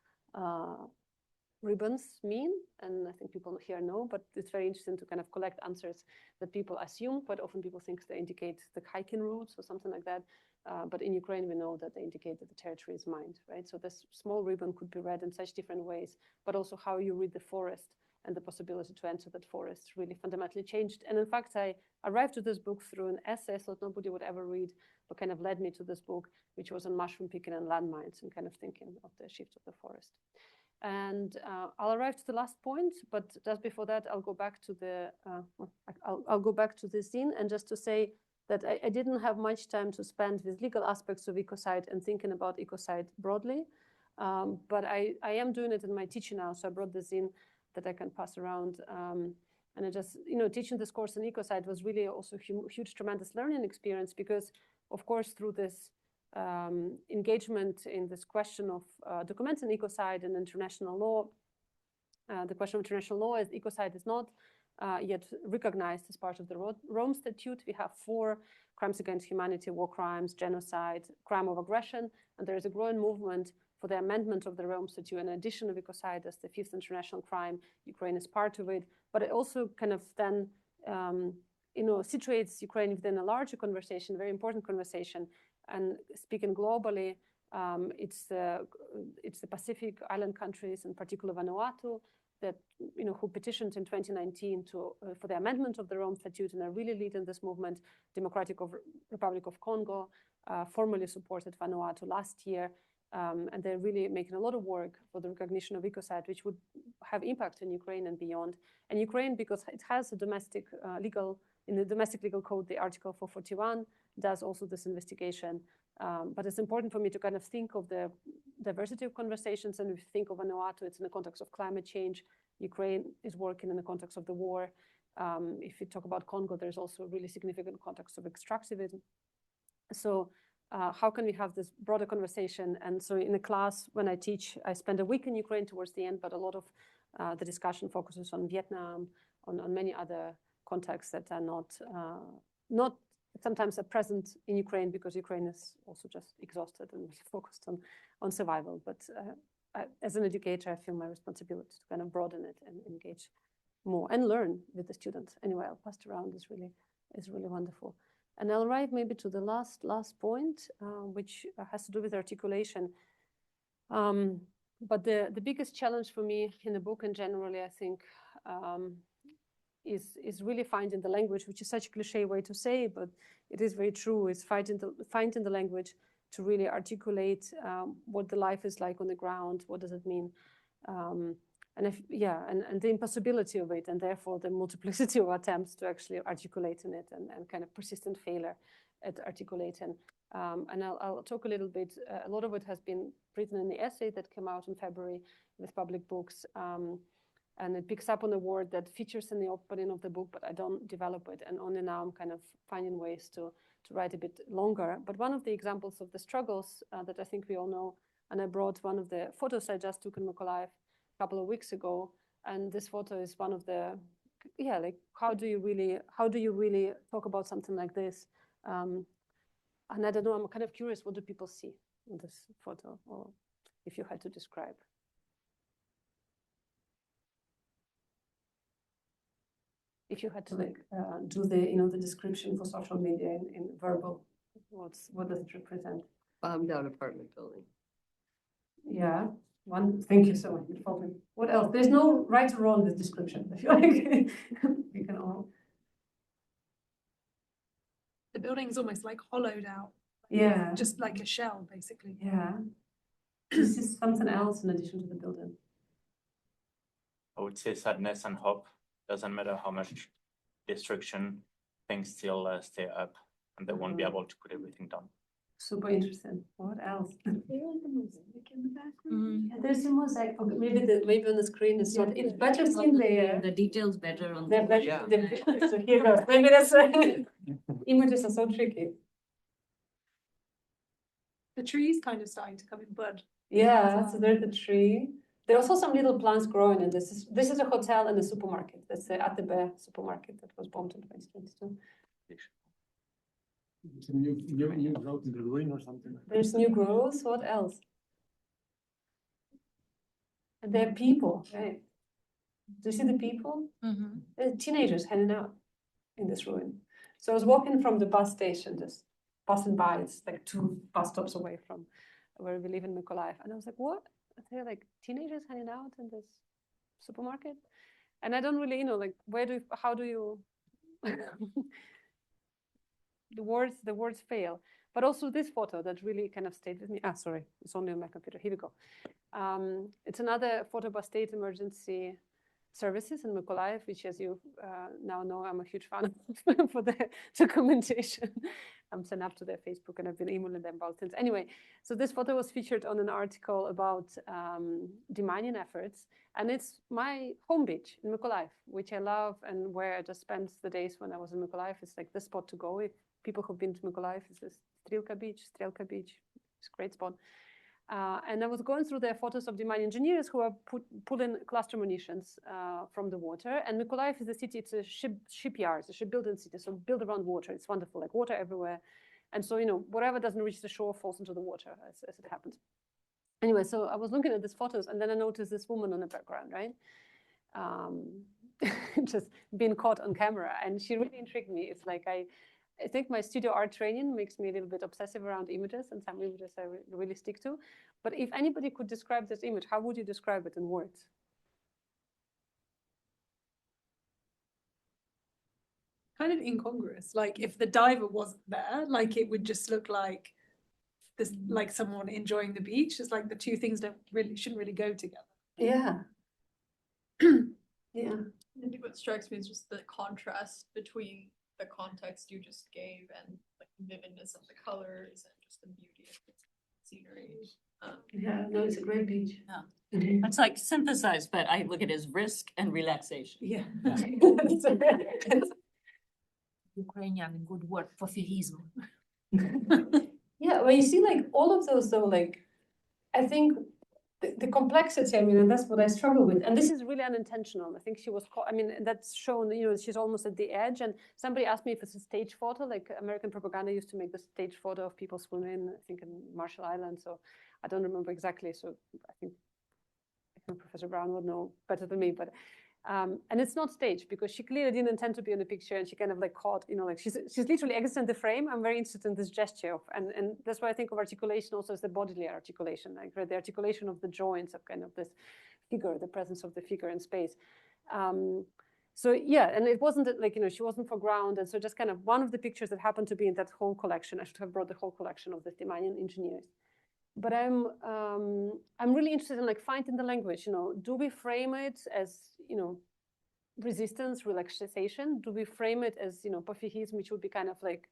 [SPEAKER 2] ribbons mean? And I think people here know, but it's very interesting to kind of collect answers that people assume. Quite often people think they indicate the hiking routes or something like that. But in Ukraine, we know that they indicate that the territory is mined, right? So this small ribbon could be read in such different ways, but also how you read the forest and the possibility to enter that forest really fundamentally changed. And in fact, I arrived to this book through an essay I thought nobody would ever read, but kind of led me to this book, which was on mushroom picking and landmines and kind of thinking of the shift of the forest. And I'll arrive to the last point, but just before that, I'll go back to the I'll go back to the zine, and just to say that I didn't have much time to spend with legal aspects of Ecocide and thinking about Ecocide broadly, but I am doing it in my teaching now, so I brought the zine that I can pass around. And I just, teaching this course in Ecocide was really also a huge, tremendous learning experience because, of course, through this engagement in this question of documenting ecocide and international law. The question of international law is ecocide is not yet recognized as part of the Rome Statute. We have 4 crimes against humanity, war crimes, genocide, crime of aggression, and there is a growing movement for the amendment of the Rome Statute, an addition of ecocide as the 5th international crime. Ukraine is part of it, but it also kind of then situates Ukraine within a larger conversation, a very important conversation. And speaking globally, it's the Pacific Island countries, in particular Vanuatu, that who petitioned in 2019 for the amendment of the Rome Statute and are really leading this movement. Democratic Republic of Congo formally supported Vanuatu last year, and they're really making a lot of work for the recognition of ecocide, which would have impact in Ukraine and beyond. And Ukraine, because it has a domestic in the domestic legal code, the Article 441 does also this investigation. But it's important for me to kind of think of the diversity of conversations. And if you think of Vanuatu, it's in the context of climate change. Ukraine is working in the context of the war. If you talk about Congo, there's also a really significant context of extractivism. So how can we have this broader conversation? And so in the class, when I teach, I spend a week in Ukraine towards the end, but a lot of the discussion focuses on Vietnam, on many other contexts that are not sometimes are present in Ukraine, because Ukraine is also just exhausted and really focused on survival. But as an educator, I feel my responsibility to kind of broaden it and engage more and learn with the students. Anyway, I'll pass it around. Is really wonderful. And I'll write maybe to the last point, which has to do with articulation. But the biggest challenge for me in the book, and generally, I think, is really finding the language, which is such a cliche way to say, but it is very true. Is finding the language to really articulate what the life is like on the ground. What does it mean? And the impossibility of it, and therefore the multiplicity of attempts to actually articulate in it, and kind of persistent failure at articulating. And I'll talk a little bit. A lot of it has been written in the essay that came out in February with Public Books. And it picks up on a word that features in the opening of the book, but I don't develop it. And only now I'm kind of finding ways to write a bit longer. But one of the examples of the struggles that I think we all know, and I brought one of the photos I just took in Mykolaiv a couple of weeks ago. And this photo is one of the, like how do you really talk about something like this? And I don't know, I'm kind of curious, what do people see in this photo, or if you had to describe? If you had to do the description for social media in verbal, what does it represent?
[SPEAKER 3] Bombed out apartment building.
[SPEAKER 2] Yeah. Thank you so much. What else? There's no right or wrong with description. I feel like we can all.
[SPEAKER 4] The building's almost like hollowed out.
[SPEAKER 2] Yeah.
[SPEAKER 4] Just like a shell, basically.
[SPEAKER 2] Yeah. This is something else in addition to the building.
[SPEAKER 5] I would say sadness and hope. Doesn't matter how much destruction, things still stay up, and they won't be able to put everything down.
[SPEAKER 2] Super interesting. What else?
[SPEAKER 4] The mosaic in the background.
[SPEAKER 2] Yeah, there's a mosaic. Okay, maybe on the screen it's not. It's better seen there.
[SPEAKER 3] The details better on
[SPEAKER 2] So here goes. Maybe that's images are so tricky.
[SPEAKER 4] The tree's kind of starting to come in bud.
[SPEAKER 2] Yeah, so there's the tree. There are also some little plants growing, and this is a hotel and a supermarket. That's the ATB supermarket that was bombed in 2022.
[SPEAKER 6] It's a new growth in the ruin or something.
[SPEAKER 2] There's new growth. What else? And there are people, right? Do you see the people?
[SPEAKER 4] Mm-hmm.
[SPEAKER 2] There are teenagers hanging out in this ruin. So I was walking from the bus station, just passing by. It's like 2 bus stops away from where we live in Mykolaiv. And I was like, what? They're like teenagers hanging out in this supermarket. And I don't really, like, how do you, the words fail. But also this photo that really kind of stayed with me. Sorry, it's only on my computer. Here we go. It's another photo by state emergency services in Mykolaiv, which, as you now know, I'm a huge fan of for the documentation. I'm signed up to their Facebook, and I've been emailing them about things. Anyway, so this photo was featured on an article about demining efforts, and it's my home beach in Mykolaiv, which I love, and where I just spent the days when I was in Mykolaiv. It's like the spot to go. If people who've been to Mykolaiv, it's this Strelka Beach. It's a great spot. And I was going through their photos of demining engineers who are pulling cluster munitions from the water. And Mykolaiv is a city, it's a shipyard, it's a shipbuilding city, so built around water. It's wonderful, like water everywhere. And so, whatever doesn't reach the shore falls into the water, as it happens. Anyway, so I was looking at these photos, and then I noticed this woman on the background, right? Just being caught on camera, and she really intrigued me. It's like I think my studio art training makes me a little bit obsessive around images, and some images I really stick to. But if anybody could describe this image, how would you describe it in words?
[SPEAKER 4] Kind of incongruous. Like if the diver wasn't there, like it would just look like this, like someone enjoying the beach. It's like the two things shouldn't really go together.
[SPEAKER 2] Yeah. Yeah.
[SPEAKER 7] I think what strikes me is just the contrast between the context you just gave and like the vividness of the colors and just the beauty of the scenery.
[SPEAKER 2] Yeah, no, it's a great beach.
[SPEAKER 3] Yeah. It's like synthesized, but I look at it as risk and relaxation.
[SPEAKER 2] Yeah.
[SPEAKER 8] Ukrainian good word for firism.
[SPEAKER 2] Yeah, well, you see, like all of those, though, like I think the complexity. I mean, and that's what I struggle with. And this is really unintentional. I think she was. I mean, that's shown. You know, she's almost at the edge. And somebody asked me if it's a stage photo. Like American propaganda used to make the stage photo of people swimming. I think in Marshall Islands. So I don't remember exactly. So I think Professor Brown would know better than me, but. And it's not staged because she clearly didn't intend to be in the picture, and she kind of like caught, you know, like she's literally exiting the frame. I'm very interested in this gesture of, and that's why I think of articulation also as the bodily articulation, like the articulation of the joints of kind of this figure, the presence of the figure in space. So yeah, and it wasn't like, you know, she wasn't foreground, and so just kind of one of the pictures that happened to be in that whole collection. I should have brought the whole collection of the Thimanian engineers. But I'm really interested in like finding the language. You know, do we frame it as, you know, resistance, relaxation? Do we frame it as, you know, pofihism, which would be kind of like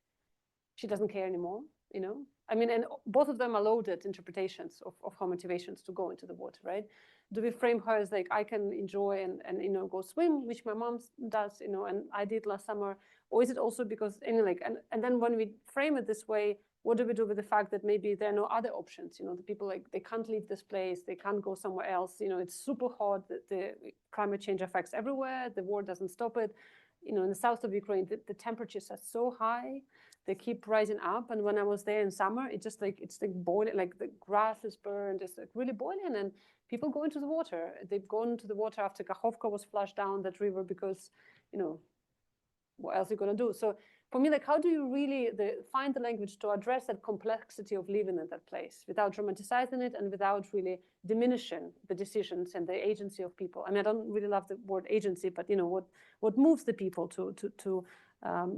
[SPEAKER 2] she doesn't care anymore? You know, I mean, and both of them are loaded interpretations of her motivations to go into the water, right? Do we frame her as like I can enjoy and you know, go swim, which my mom does, you know, and I did last summer, or is it also because like and then when we frame it this way, what do we do with the fact that maybe there are no other options? You know, the people like they can't leave this place, they can't go somewhere else. You know, it's super hot. The climate change affects everywhere. The war doesn't stop it. You know, in the south of Ukraine, the temperatures are so high, they keep rising up. And when I was there in summer, it's like boiling, like the grass is burned, it's like really boiling, and people go into the water. They've gone into the water after Kakhovka was flushed down that river because, you know, what else are you going to do? So for me, like, how do you really find the language to address that complexity of living in that place without romanticizing it and without really diminishing the decisions and the agency of people? I mean, I don't really love the word agency, but, you know, what moves the people to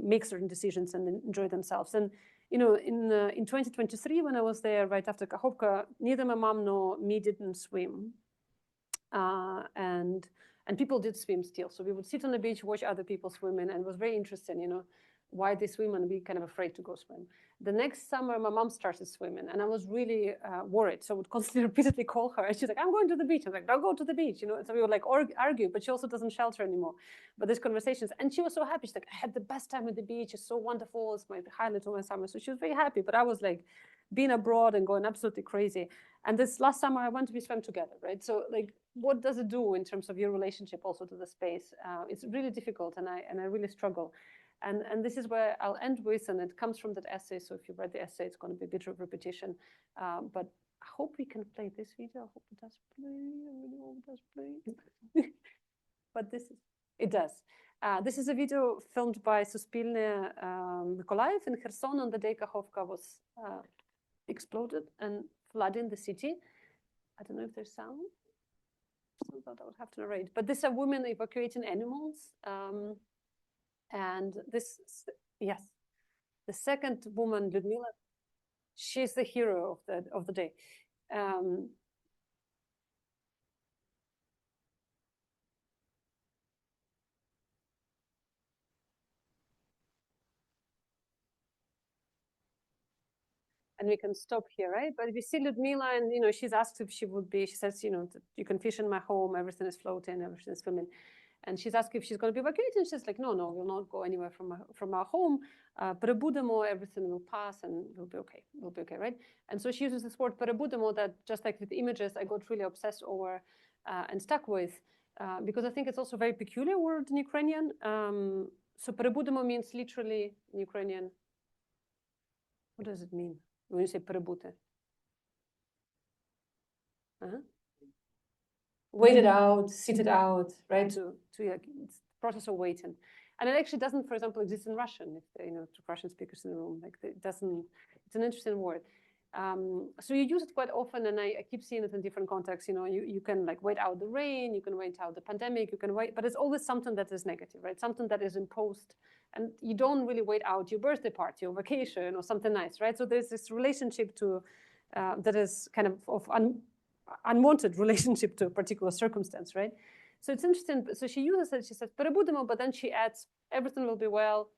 [SPEAKER 2] make certain decisions and enjoy themselves. And, you know, in 2023, when I was there right after Kakhovka, neither my mom nor me didn't swim. And people did swim still. So we would sit on the beach, watch other people swimming, and it was very interesting, you know, why they swim and be kind of afraid to go swim. The next summer, my mom started swimming, and I was really worried. So I would constantly repeatedly call her, and she's like, I'm going to the beach. I was like, don't go to the beach, you know. So we would like argue, but she also doesn't shelter anymore. But these conversations, and she was so happy. She's like, I had the best time at the beach. It's so wonderful. It's my highlight of my summer. So she was very happy. But I was like being abroad and going absolutely crazy. And this last summer, I went to be swim together, right? So like, what does it do in terms of your relationship also to the space? It's really difficult, and I really struggle. And this is where I'll end with, and it comes from that essay. So if you read the essay, it's going to be a bit of repetition. But I hope we can play this video. I hope it does play. I really hope it does play. But it does. This is a video filmed by Suspilne Mykolaiv in Kherson on the day Kakhovka was exploded and flooding the city. I don't know if there's sound. So that I would have to narrate. But these are women evacuating animals. And this, yes, the second woman, Ludmila, she's the hero of the day. And we can stop here, right? But we see Ludmila, and you know, she's asked if she would be. She says, you know, you can fish in my home. Everything is floating. Everything is swimming. And she's asked if she's going to be evacuated. And she's like, no, we'll not go anywhere from our home. Perabudemo, everything will pass and we'll be okay. We'll be okay, right? And so she uses this word perabudemo that, just like with images, I got really obsessed over and stuck with because I think it's also a very peculiar word in Ukrainian. So perabudemo means literally in Ukrainian. What does it mean when you say perabute? Wait it out, sit it out, right? To it's the process of waiting. And it actually doesn't, for example, exist in Russian, if to Russian speakers in the room. Like it doesn't, it's an interesting word. So you use it quite often, and I keep seeing it in different contexts. You can like wait out the rain, you can wait out the pandemic, you can wait, but it's always something that is negative, right? Something that is imposed, and you don't really wait out your birthday party or vacation or something nice, right? So there's this relationship to that is kind of unwanted relationship to a particular circumstance, right? So it's interesting. So she uses it. She says "перебудемо," but then she adds, "Everything will be well.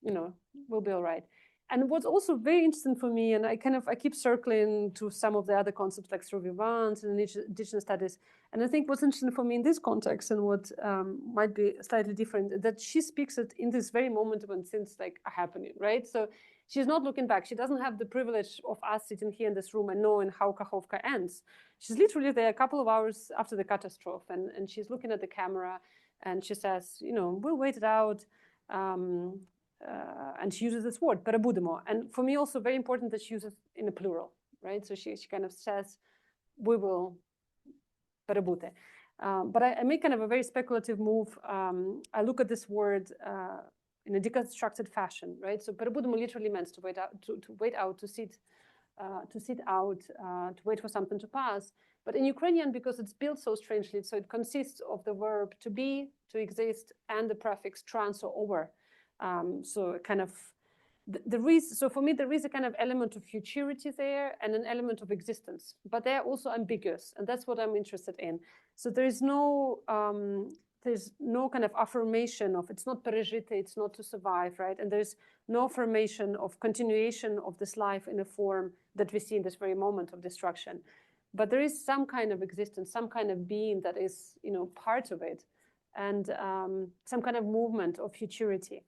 [SPEAKER 2] We'll be all right." And what's also very interesting for me, and I keep circling to some of the other concepts like survivance and indigenous studies. And I think what's interesting for me in this context and what might be slightly different, that she speaks it in this very moment when things like are happening, right? So she's not looking back. She doesn't have the privilege of us sitting here in this room and knowing how Kakhovka ends. She's literally there a couple of hours after the catastrophe, and she's looking at the camera, and she says, we'll wait it out. And she uses this word, "перебудемо." And for me, also very important that she uses in a plural, right? So she kind of says, "We will перебути." But I make kind of a very speculative move. I look at this word in a deconstructed fashion, right? So "перебудемо" literally means to wait out, to wait out, to sit out, to wait for something to pass. But in Ukrainian, because it's built so strangely, so it consists of the verb to be, to exist, and the prefix trans or over. So kind of so for me, there is a kind of element of futurity there and an element of existence, but they're also ambiguous, and that's what I'm interested in. So there's no kind of affirmation of it's not пережити, it's not to survive, right? And there's no affirmation of continuation of this life in a form that we see in this very moment of destruction. But there is some kind of existence, some kind of being that is, part of it, and some kind of movement of futurity.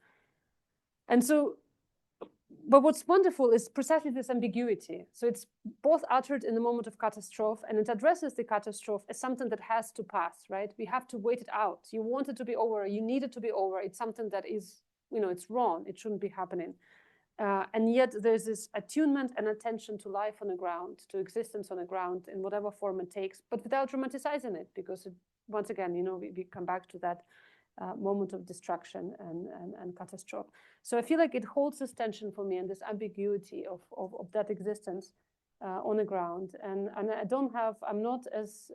[SPEAKER 2] And so, but what's wonderful is precisely this ambiguity. So it's both uttered in the moment of catastrophe, and it addresses the catastrophe as something that has to pass, right? We have to wait it out. You want it to be over. You need it to be over. It's something that is, it's wrong. It shouldn't be happening. And yet there's this attunement and attention to life on the ground, to existence on the ground in whatever form it takes, but without romanticizing it, because once again, we come back to that moment of destruction and catastrophe. So I feel like it holds this tension for me and this ambiguity of that existence on the ground. And I'm not as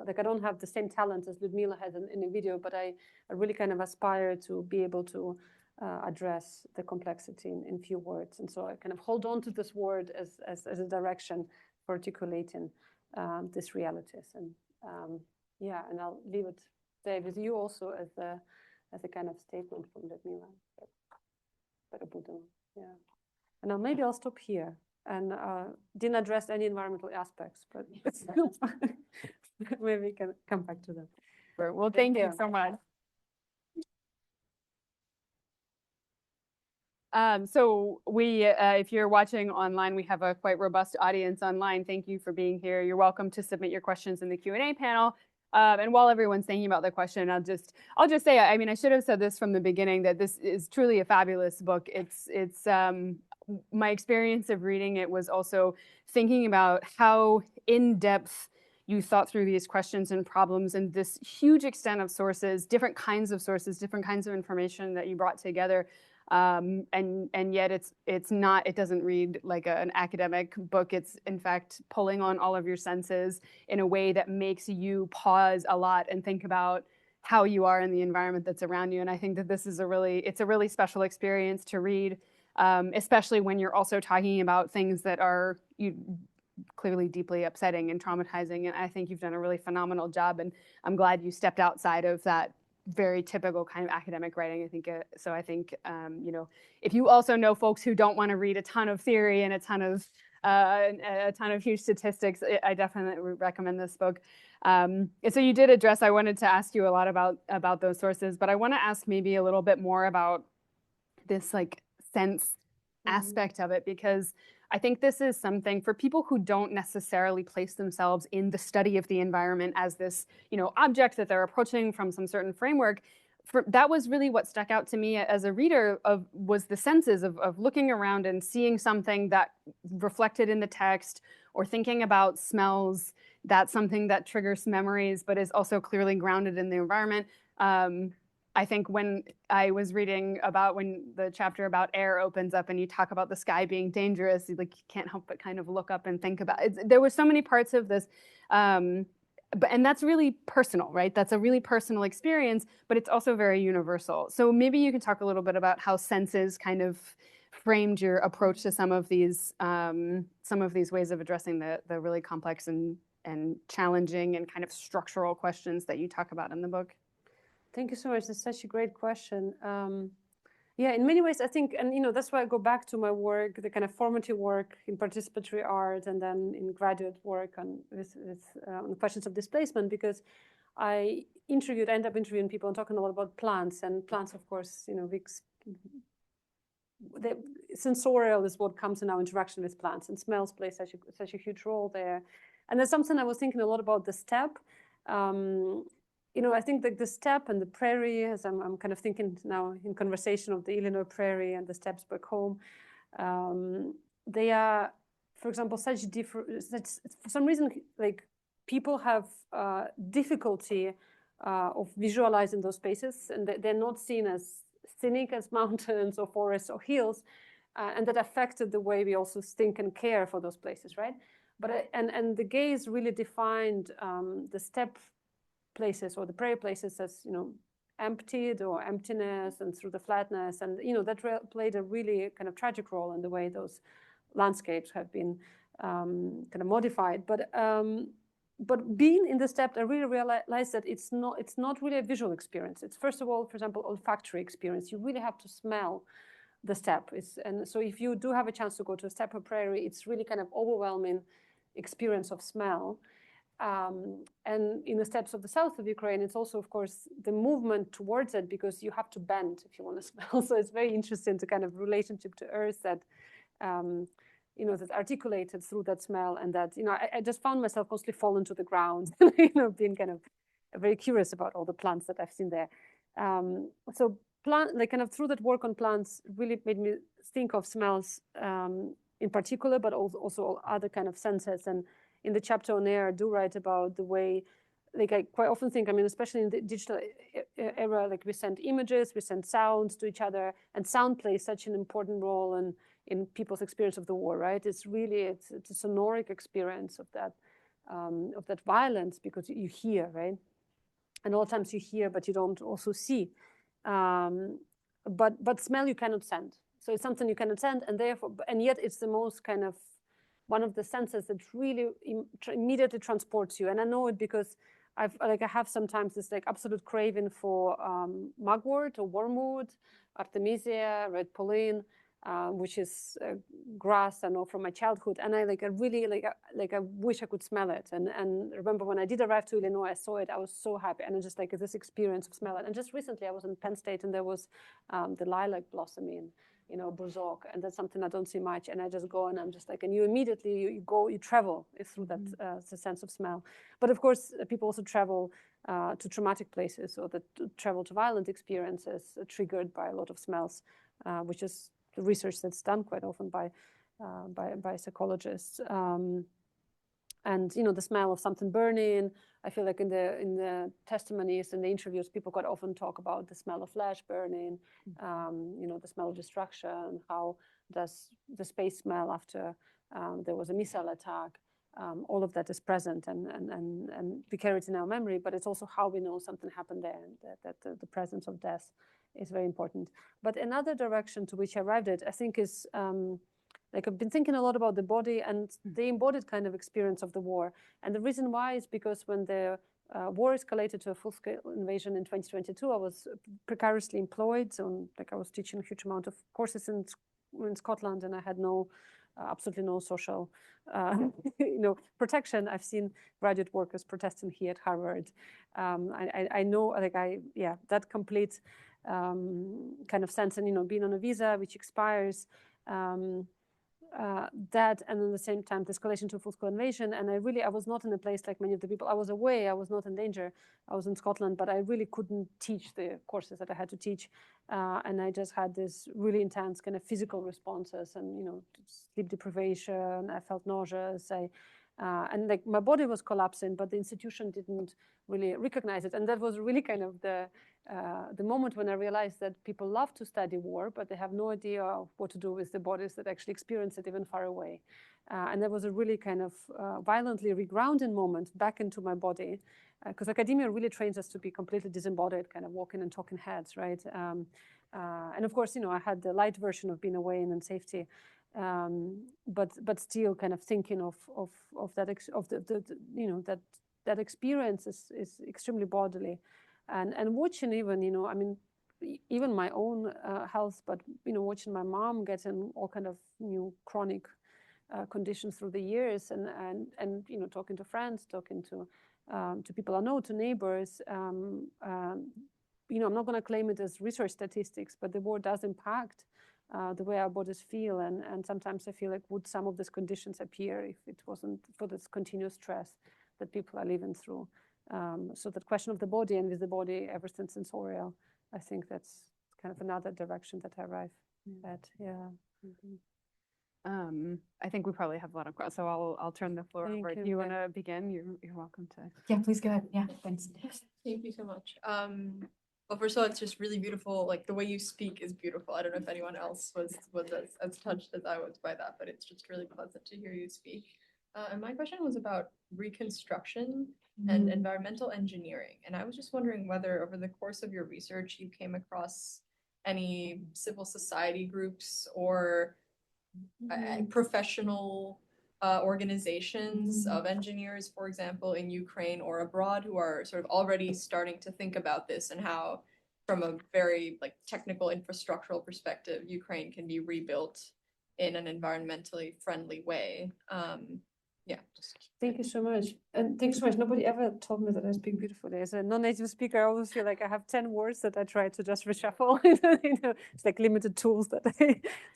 [SPEAKER 2] like I don't have the same talent as Ludmila had in the video, but I really kind of aspire to be able to address the complexity in few words. And so I kind of hold on to this word as a direction for articulating these realities. And and I'll leave it there with you also as a kind of statement from Ludmila. And maybe I'll stop here. And didn't address any environmental aspects, but maybe we can come back to them.
[SPEAKER 1] Well, thank you so much. So if you're watching online, we have a quite robust audience online. Thank you for being here. You're welcome to submit your questions in the Q&A panel. And while everyone's thinking about the question, I'll just say, I should have said this from the beginning, that this is truly a fabulous book. It's my experience of reading it was also thinking about how in-depth you thought through these questions and problems and this huge extent of sources, different kinds of information that you brought together. And yet it doesn't read like an academic book. It's in fact pulling on all of your senses in a way that makes you pause a lot and think about how you are in the environment that's around you. And I think that this is it's a really special experience to read, especially when you're also talking about things that are clearly deeply upsetting and traumatizing. And I think you've done a really phenomenal job. And I'm glad you stepped outside of that very typical kind of academic writing. I think if you also know folks who don't want to read a ton of theory and a ton of huge statistics, I definitely recommend this book. And so you did address, I wanted to ask you a lot about those sources, but I want to ask maybe a little bit more about this like sense aspect of it, because I think this is something for people who don't necessarily place themselves in the study of the environment as this, object that they're approaching from some certain framework. that was really what stuck out to me as a reader was the senses of looking around and seeing something that reflected in the text, or thinking about smells. That's something that triggers memories, but is also clearly grounded in the environment. I think when I was reading about when the chapter about air opens up and you talk about the sky being dangerous, you can't help but kind of look up and think about it. There were so many parts of this, and that's really personal, right? That's a really personal experience, but it's also very universal. So maybe you can talk a little bit about how senses kind of framed your approach to some of these ways of addressing the really complex and challenging and kind of structural questions that you talk about in the book.
[SPEAKER 2] Thank you so much. That's such a great question. Yeah, in many ways, I think, and that's why I go back to my work, the kind of formative work in participatory art, and then in graduate work on questions of displacement, because I end up interviewing people and talking a lot about plants, and plants, of course, the sensorial is what comes in our interaction with plants, and smells play such a huge role there. And there's something I was thinking a lot about the steppe. I think that the steppe and the prairie, as I'm kind of thinking now in conversation of the Illinois prairie and the steppes back home, they are, for example, such different. For some reason, like people have difficulty of visualizing those spaces, and they're not seen as scenic as mountains or forests or hills, and that affected the way we also think and care for those places, right? But and the gaze really defined the steppe places or the prairie places as emptied or emptiness and through the flatness, and that played a really kind of tragic role in the way those landscapes have been kind of modified. But being in the steppe, I really realized that it's not really a visual experience. It's first of all, for example, olfactory experience. You really have to smell the steppe. And so if you do have a chance to go to a steppe or prairie, it's really kind of overwhelming experience of smell. And in the steppes of the south of Ukraine, it's also, of course, the movement towards it, because you have to bend if you want to smell. So it's very interesting to kind of relationship to earth that, that's articulated through that smell, and that, I just found myself mostly falling to the ground, being kind of very curious about all the plants that I've seen there. So kind of through that work on plants really made me think of smells in particular, but also other kind of senses. And in the chapter on air, I do write about the way, I quite often think, especially in the digital era, we send images, we send sounds to each other, and sound plays such an important role in people's experience of the war, right? It's a sonoric experience of that violence, because you hear, right? And all times you hear, but you don't also see. But smell you cannot send. So it's something you cannot send, and yet it's the most kind of one of the senses that really immediately transports you. And I know it because I have sometimes this absolute craving for mugwort or wormwood, artemisia, red pauline, which is grass I know from my childhood. And I wish I could smell it. And remember when I did arrive to Illinois, I saw it, I was so happy. And just this experience of smell it. And just recently I was in Penn State, and there was the lilac blossoming, Buzok, and that's something I don't see much. And I just go, and I'm just and you immediately you travel through that the sense of smell. But of course, people also travel to traumatic places, or that travel to violent experiences triggered by a lot of smells, which is the research that's done quite often by psychologists. And the smell of something burning. I feel like in the testimonies and the interviews, people quite often talk about the smell of flesh burning, the smell of destruction. How does the space smell after there was a missile attack? All of that is present, and we carry it in our memory. But it's also how we know something happened there, and that the presence of death is very important. But another direction to which I arrived at, I think, is I've been thinking a lot about the body and the embodied kind of experience of the war. And the reason why is because when the war escalated to a full-scale invasion in 2022, I was precariously employed. So I was teaching a huge amount of courses in Scotland, and I had absolutely no social protection. I've seen graduate workers protesting here at Harvard. I know that complete kind of sense, and being on a visa which expires, that, and at the same time, the escalation to full-scale invasion. And I was not in a place like many of the people. I was away. I was not in danger. I was in Scotland, but I really couldn't teach the courses that I had to teach. And I just had this really intense kind of physical responses and, sleep deprivation. I felt nauseous. And like my body was collapsing, but the institution didn't really recognize it. And that was really kind of the moment when I realized that people love to study war, but they have no idea what to do with the bodies that actually experience it even far away. And that was a really kind of violently regrounding moment back into my body, because academia really trains us to be completely disembodied, kind of walking and talking heads, right? And of course, I had the light version of being away and in safety. But still kind of thinking of that that experience is extremely bodily, and watching even even my own health, but watching my mom getting all kind of new chronic conditions through the years, and talking to friends, talking to people I know, to neighbors. I'm not going to claim it as research statistics, but the war does impact the way our bodies feel, and sometimes I feel like would some of these conditions appear if it wasn't for this continuous stress that people are living through. So that question of the body and with the body, everything sensorial, I think that's kind of another direction that I arrive at. Yeah.
[SPEAKER 1] I think we probably have a lot of questions, so I'll turn the floor over. If you want to begin, you're welcome to.
[SPEAKER 8] Yeah, please go ahead. Yeah, thanks.
[SPEAKER 7] Thank you so much. Well, first of all, it's just really beautiful. Like the way you speak is beautiful. I don't know if anyone else was as touched as I was by that, but it's just really pleasant to hear you speak. And my question was about reconstruction and environmental engineering. And I was just wondering whether over the course of your research, you came across any civil society groups or professional organizations of engineers, for example, in Ukraine or abroad, who are sort of already starting to think about this and how, from a very technical infrastructural perspective, Ukraine can be rebuilt in an environmentally friendly way. Yeah.
[SPEAKER 2] Thank you so much. And thanks so much. Nobody ever told me that I speak beautifully. As a non-native speaker, I always feel like I have 10 words that I try to just reshuffle. It's like limited tools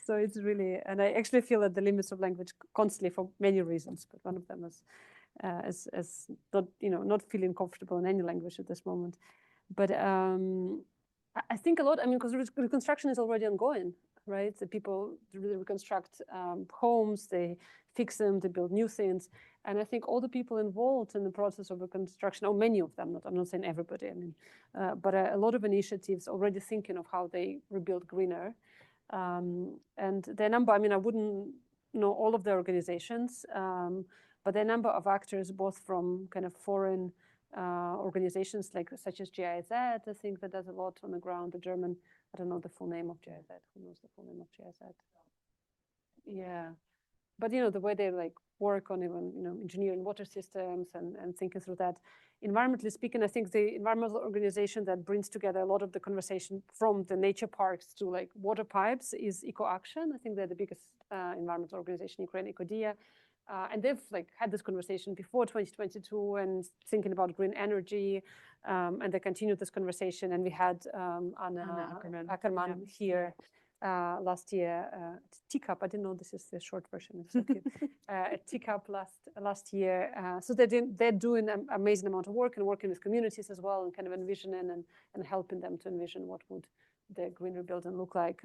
[SPEAKER 2] so it's really, and I actually feel at the limits of language constantly for many reasons, but one of them is as not, not feeling comfortable in any language at this moment. But I think a lot, because reconstruction is already ongoing, right? The people really reconstruct homes, they fix them, they build new things. And I think all the people involved in the process of reconstruction, or many of them, I'm not saying everybody, but a lot of initiatives already thinking of how they rebuild greener. And the number, I wouldn't know all of the organizations, but the number of actors, both from kind of foreign organizations such as GIZ, I think that does a lot on the ground. The German, I don't know the full name of GIZ. Who knows the full name of GIZ? Yeah, but the way they work on even engineering water systems and thinking through that. Environmentally speaking, I think the environmental organization that brings together a lot of the conversation from the nature parks to water pipes is EcoAction. I think they're the biggest environmental organization in Ukraine, Ecodia. And they've had this conversation before 2022 and thinking about green energy, and they continued this conversation. And we had Anna Ackerman here last year, Teacup. I didn't know this is the short version. It's so cute. Teacup last year. So they're doing an amazing amount of work and working with communities as well, and kind of envisioning and helping them to envision what would the green rebuilding look like.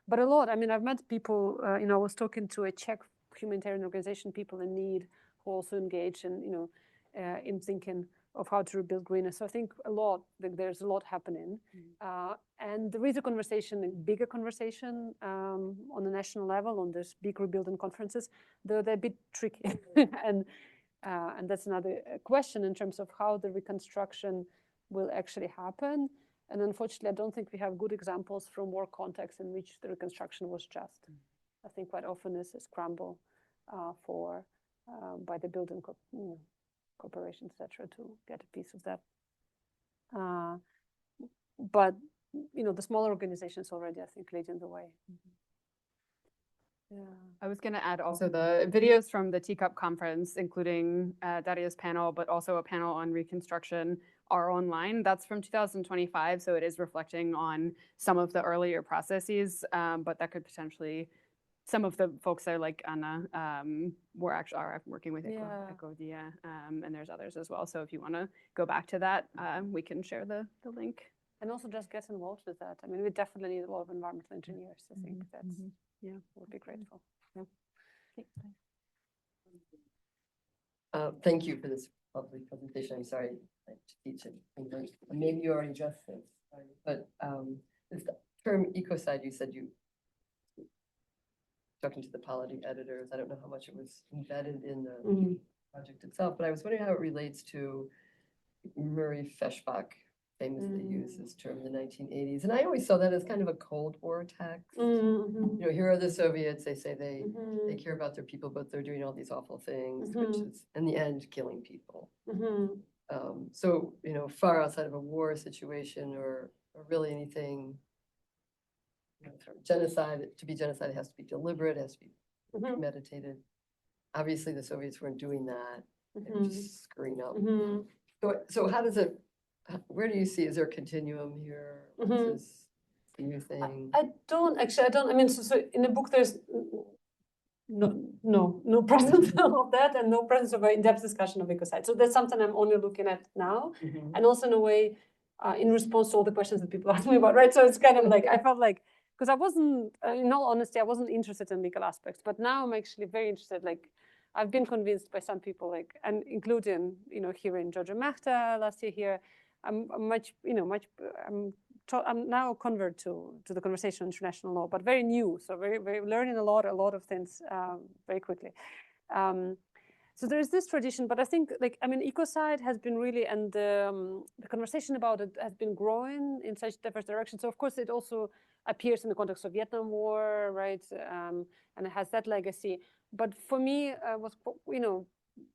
[SPEAKER 2] But a lot. I've met people. I was talking to a Czech humanitarian organization, people in need, who also engage in thinking of how to rebuild greener. So I think there's a lot happening. And there is a conversation, a bigger conversation on the national level on this big rebuilding conferences, though they're a bit tricky. And that's another question in terms of how the reconstruction will actually happen. And unfortunately, I don't think we have good examples from war contexts in which the reconstruction was just. I think quite often is a scramble by the building corporations, etc., to get a piece of that. But the smaller organizations already, I think, leading the way. Yeah.
[SPEAKER 1] I was going to add also the videos from the Teacup conference, including Darya's panel, but also a panel on reconstruction, are online. That's from 2025, so it is reflecting on some of the earlier processes, but that could potentially some of the folks there, like Anna, were actually are working with
[SPEAKER 2] Yeah.
[SPEAKER 1] Ecocide, and there's others as well. So if you want to go back to that, we can share the link.
[SPEAKER 2] And also just get involved with that. I mean, we definitely need a lot of environmental engineers. I think that's,
[SPEAKER 1] Yeah.
[SPEAKER 2] would be grateful. Yeah.
[SPEAKER 9] Thank you for this lovely presentation. I'm sorry to teach it. Maybe you already addressed this, but this term ecocide, you said you talking to the polity editors. I don't know how much it was embedded in the project itself, but I was wondering how it relates to Murray Feshbach famously used this term in the 1980s. And I always saw that as kind of a Cold War text. You know, here are the Soviets, they say they care about their people, but they're doing all these awful things, which is in the end killing people. So, you know, far outside of a war situation or really anything, you know, sort of genocide, to be genocide, it has to be deliberate, it has to be premeditated. Obviously the Soviets weren't doing that, they were just screwing up. So how does it, where do you see, is there a continuum here? Is this a new thing?
[SPEAKER 2] I don't, I mean, so in the book, there's no presence of that and no presence of an in-depth discussion of ecocide. So that's something I'm only looking at now. And also in a way, in response to all the questions that people ask me about, right? So it's kind of like, I felt like, because I wasn't, in all honesty, I wasn't interested in legal aspects, but now I'm actually very interested, like, I've been convinced by some people, like, and including, you know, hearing Giorgio Mehta last year here, I'm now a convert to the conversation on international law, but very new, so very learning a lot of things very quickly. So there's this tradition, but I think, like, I mean, ecocide has been really, and the conversation about it has been growing in such diverse directions. So of course, it also appears in the context of Vietnam War, right? And it has that legacy. But for me, it was, you know,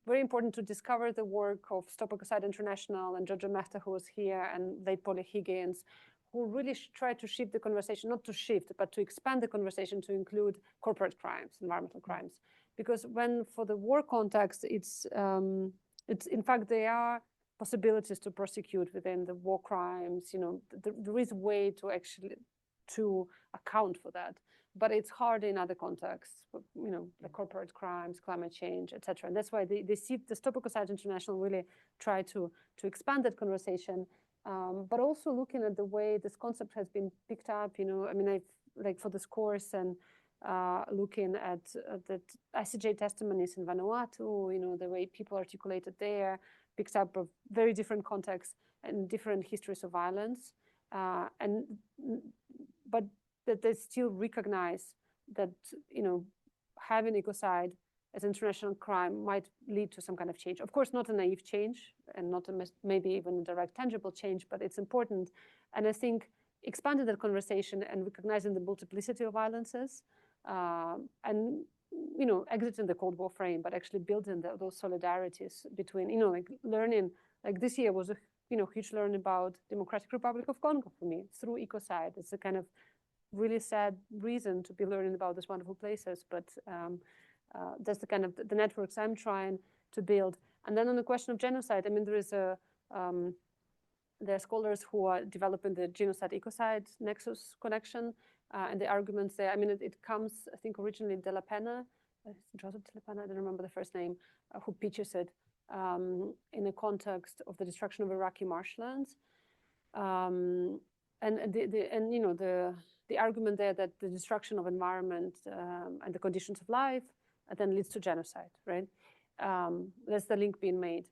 [SPEAKER 2] very important to discover the work of Stop Ecocide International and Giorgio Mehta, who was here, and late Polly Higgins, who really tried to shift the conversation, not to shift, but to expand the conversation to include corporate crimes, environmental crimes. Because when, for the war context, it's in fact, there are possibilities to prosecute within the war crimes, you know, there is a way to actually, to account for that. But it's hard in other contexts, you know, the corporate crimes, climate change, etc. And that's why they see the Stop Ecocide International really try to expand that conversation, but also looking at the way this concept has been picked up. You know, I mean, like for this course and looking at the ICJ testimonies in Vanuatu, you know, the way people articulated there, picks up a very different context and different histories of violence, but that they still recognize that, you know, having ecocide as international crime might lead to some kind of change. Of course, not a naive change and not maybe even a direct tangible change, but it's important. And I think expanding that conversation and recognizing the multiplicity of violences and, you know, exiting the Cold War frame, but actually building those solidarities between, you know, like learning, like this year was a, you know, huge learning about Democratic Republic of Congo for me through ecocide. It's a kind of really sad reason to be learning about these wonderful places, but that's the kind of the networks I'm trying to build. And then on the question of genocide, I mean, there is there are scholars who are developing the genocide-ecocide nexus connection, and the arguments there. I mean, it comes, I think, originally De La Pena, Joseph De La Pena, I don't remember the first name, who pitches it in the context of the destruction of Iraqi marshlands, and you know, the argument there that the destruction of environment and the conditions of life then leads to genocide, right? That's the link being made.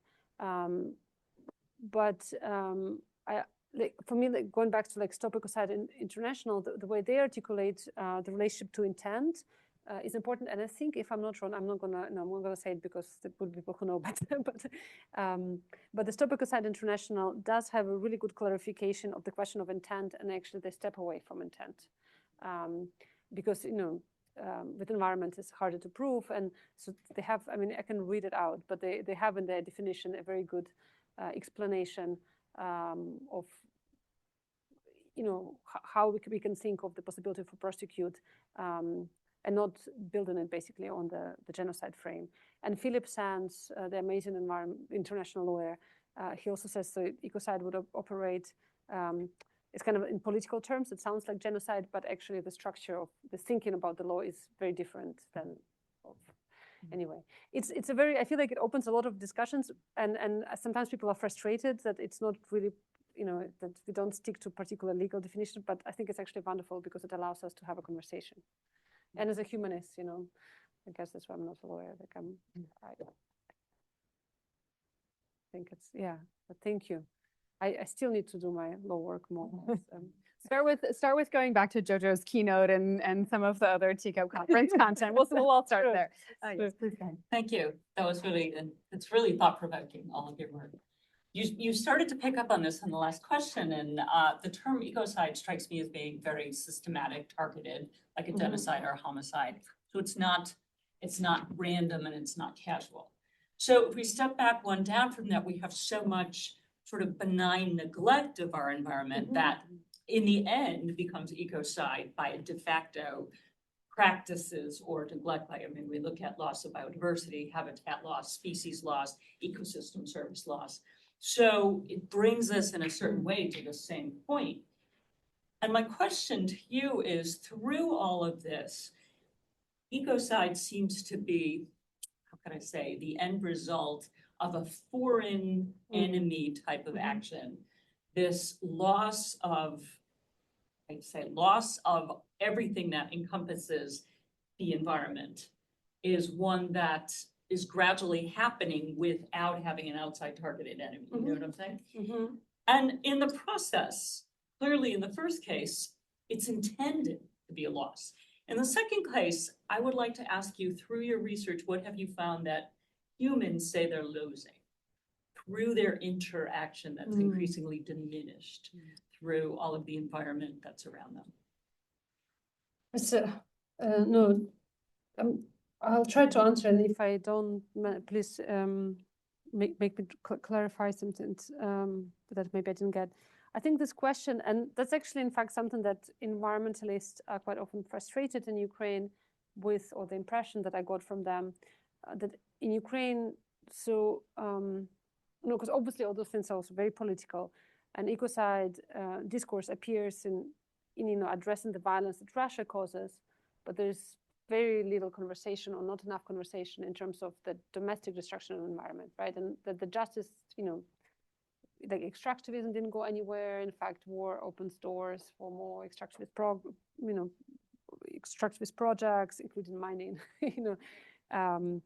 [SPEAKER 2] For me, like, going back to like Stop Ecocide International, the way they articulate the relationship to intent is important. And I think, if I'm not wrong, I'm not gonna say it because there will be people who know better. But the Stop Ecocide International does have a really good clarification of the question of intent, and actually they step away from intent because, you know, with environment it's harder to prove, and so they have. I mean, I can read it out, but they have in their definition a very good explanation of, you know, how we can think of the possibility for prosecute and not building it basically on the genocide frame. And Philip Sands, the amazing international lawyer, he also says the ecocide would operate it's kind of in political terms, it sounds like genocide, but actually the structure of the thinking about the law is very different than anyway. It's a very, I feel like it opens a lot of discussions, and sometimes people are frustrated that it's not really, that we don't stick to particular legal definition, but I think it's actually wonderful because it allows us to have a conversation. And as a humanist, I guess that's why I'm not a lawyer. Like I think it's, yeah, but thank you. I still need to do my law work more.
[SPEAKER 1] Start with going back to Jojo's keynote and some of the other TCAP conference content. We'll all start there. Yes, please go ahead.
[SPEAKER 3] Thank you. That was really, it's really thought-provoking, all of your work. You started to pick up on this in the last question, and the term ecocide strikes me as being very systematic, targeted, like a genocide or a homicide. So it's not random and it's not casual. So if we step back one down from that, we have so much sort of benign neglect of our environment that in the end becomes ecocide by de facto practices or neglect by, we look at loss of biodiversity, habitat loss, species loss, ecosystem service loss. So it brings us in a certain way to the same point. And my question to you is, through all of this, ecocide seems to be, how can I say, the end result of a foreign enemy type of action. This loss of, I'd say, loss of everything that encompasses the environment is one that is gradually happening without having an outside targeted enemy. You know what I'm saying? And in the process, clearly in the first case, it's intended to be a loss. In the second case, I would like to ask you, through your research, what have you found that humans say they're losing through their interaction that's increasingly diminished through all of the environment that's around them?
[SPEAKER 2] No, I'll try to answer, and if I don't, please make me clarify something that maybe I didn't get. I think this question, and that's actually in fact something that environmentalists are quite often frustrated in Ukraine with, or the impression that I got from them, that in Ukraine, so, because obviously all those things are also very political, and ecocide discourse appears in addressing the violence that Russia causes, but there's very little conversation or not enough conversation in terms of the domestic destruction of the environment, right? And that the justice, like extractivism didn't go anywhere. In fact, war opens doors for more extractivist projects, including mining, and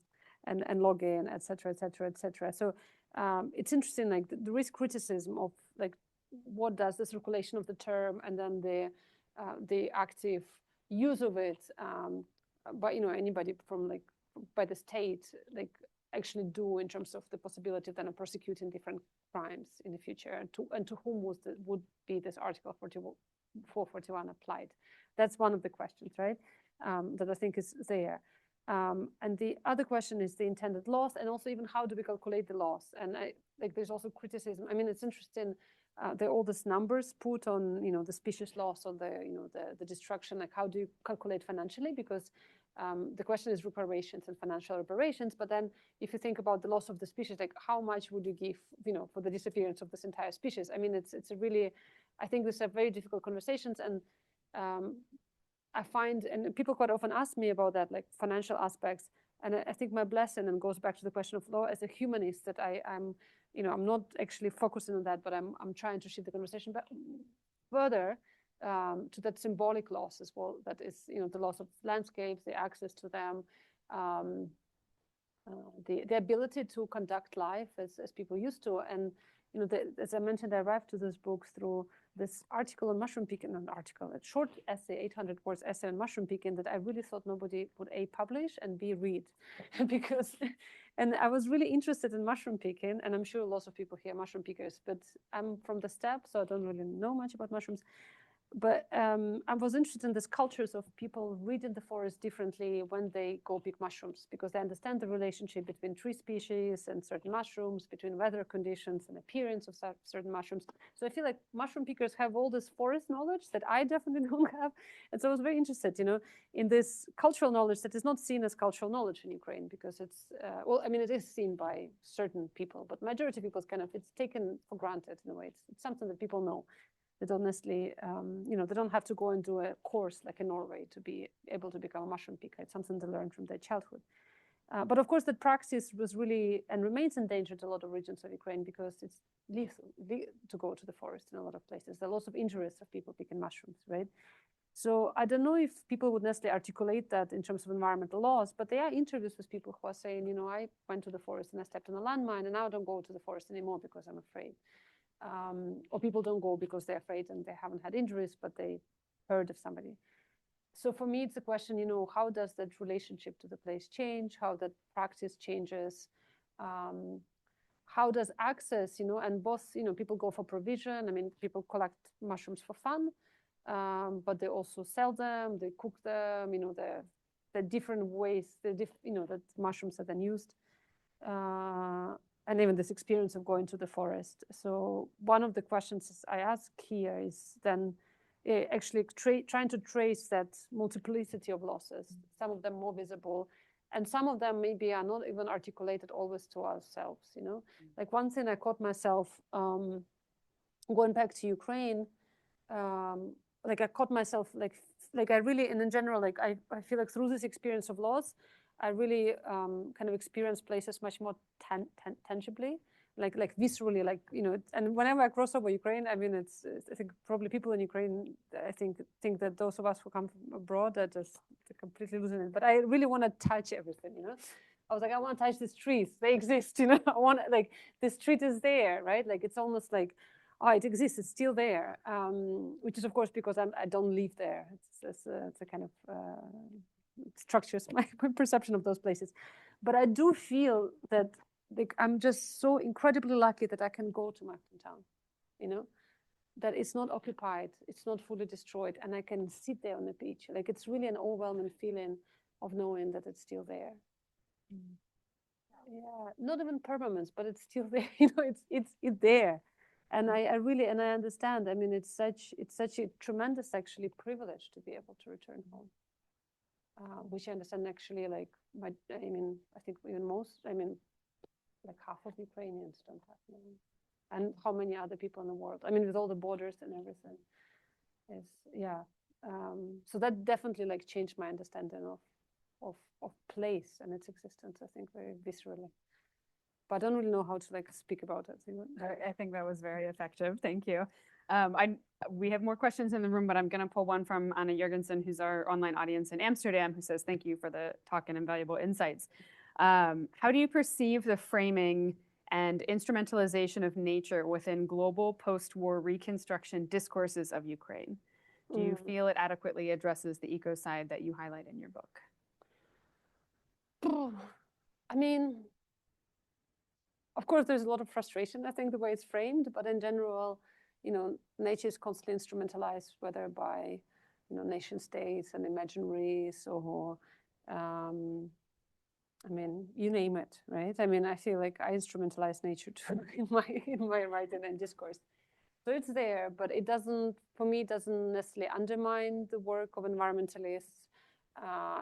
[SPEAKER 2] logging, et cetera, et cetera, et cetera. So it's interesting, like there is criticism of like what does the circulation of the term and then the active use of it by anybody from like by the state like actually do in terms of the possibility of then prosecuting different crimes in the future, and to whom would be this Article 441 applied? That's one of the questions, right? That I think is there. And the other question is the intended loss, and also even how do we calculate the loss? And there's also criticism. I mean, it's interesting. There are all these numbers put on, the species loss or the destruction. Like, how do you calculate financially? Because the question is reparations and financial reparations. But then, if you think about the loss of the species, like how much would you give, for the disappearance of this entire species? I mean, it's a really, I think these are very difficult conversations, and I find, and people quite often ask me about that, like financial aspects. And I think my blessing, and goes back to the question of law as a humanist, that I'm not actually focusing on that, but I'm trying to shift the conversation back further to that symbolic loss as well. That is, the loss of landscapes, the access to them, the ability to conduct life as people used to. And as I mentioned, I arrived to this book through this article on mushroom picking, a short essay, 800 words essay on mushroom picking that I really thought nobody would A, publish, and B, read. And I was really interested in mushroom picking, and I'm sure lots of people here are mushroom pickers, but I'm from the steppe, so I don't really know much about mushrooms. But I was interested in these cultures of people reading the forest differently when they go pick mushrooms, because they understand the relationship between tree species and certain mushrooms, between weather conditions and appearance of certain mushrooms. So I feel like mushroom pickers have all this forest knowledge that I definitely don't have. And so I was very interested, in this cultural knowledge that is not seen as cultural knowledge in Ukraine, because it's, it is seen by certain people, but majority of people it's taken for granted in a way. It's something that people know. They don't necessarily, they don't have to go and do a course like in Norway to be able to become a mushroom picker. It's something they learn from their childhood. But of course, that practice was really and remains endangered in a lot of regions of Ukraine because it's lethal to go to the forest in a lot of places. There are lots of interests of people picking mushrooms, right? So I don't know if people would necessarily articulate that in terms of environmental laws, but there are interviews with people who are saying, I went to the forest and I stepped on a landmine and now I don't go to the forest anymore because I'm afraid. Or people don't go because they're afraid and they haven't had injuries, but they heard of somebody. So for me, it's a question, how does that relationship to the place change? How that practice changes? How does access, and both, people go for provision. I mean, people collect mushrooms for fun, but they also sell them, they cook them, the different ways, that mushrooms are then used. And even this experience of going to the forest. So one of the questions I ask here is then actually trying to trace that multiplicity of losses, some of them more visible, and some of them maybe are not even articulated always to ourselves, Like one thing I caught myself going back to Ukraine, like I caught myself like I really, and in general, like I feel like through this experience of loss, I really kind of experience places much more tangibly, like viscerally, and whenever I cross over Ukraine, I mean, I think probably people in Ukraine, I think that those of us who come from abroad are just completely losing it. But I really want to touch everything, I was like, I want to touch these trees. They exist, I want this tree is there, right? Like it's almost like, oh, it exists. It's still there, which is of course because I don't live there. It's a kind of structures my perception of those places. But I do feel that I'm just so incredibly lucky that I can go to my hometown, that it's not occupied, it's not fully destroyed, and I can sit there on the beach. Like it's really an overwhelming feeling of knowing that it's still there. Yeah, not even permanence, but it's still there. It's there. And I really, and I understand. I mean, it's such a tremendous actually privilege to be able to return home. Which I understand actually, I think even most, like half of Ukrainians don't have money. And how many other people in the world? I mean, with all the borders and everything, so that definitely changed my understanding of place and its existence, I think, very viscerally. But I don't really know how to speak about it.
[SPEAKER 1] I think that was very effective. Thank you. We have more questions in the room, but I'm going to pull one from Anna Jurgensen, who's our online audience in Amsterdam, who says, thank you for the talk and invaluable insights. How do you perceive the framing and instrumentalization of nature within global post-war reconstruction discourses of Ukraine? Do you feel it adequately addresses the ecocide that you highlight in your book?
[SPEAKER 2] I mean, of course, there's a lot of frustration, I think, the way it's framed, but in general, nature is constantly instrumentalized, whether by, nation states and imaginaries or, you name it, right? I mean, I feel like I instrumentalize nature too in my writing and discourse. So it's there, but it doesn't, for me, it doesn't necessarily undermine the work of environmentalists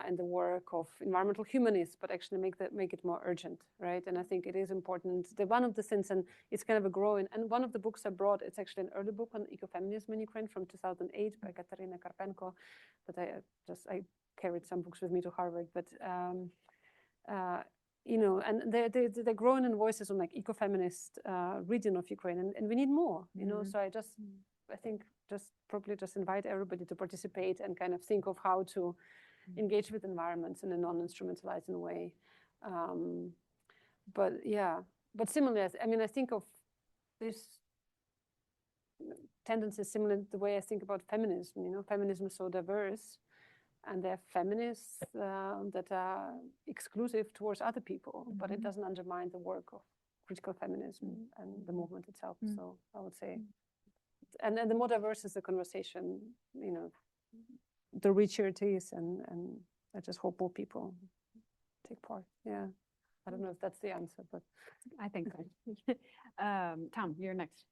[SPEAKER 2] and the work of environmental humanists, but actually make it more urgent, right? And I think it is important. One of the things, and it's kind of a growing, and one of the books I brought, it's actually an early book on ecofeminism in Ukraine from 2008 by Katarina Karpenko, but I carried some books with me to Harvard, but and they're growing in voices on ecofeminist reading of Ukraine, and we need more, So I think probably invite everybody to participate and kind of think of how to engage with environments in a non-instrumentalizing way. But similarly, I think of this tendency similar to the way I think about feminism. Feminism is so diverse, and there are feminists that are exclusive towards other people, but it doesn't undermine the work of critical feminism and the movement itself. So I would say, and the more diverse is the conversation, the richer it is, and I just hope more people take part. Yeah, I don't know if that's the answer, but
[SPEAKER 1] I think so. Tom, you're next.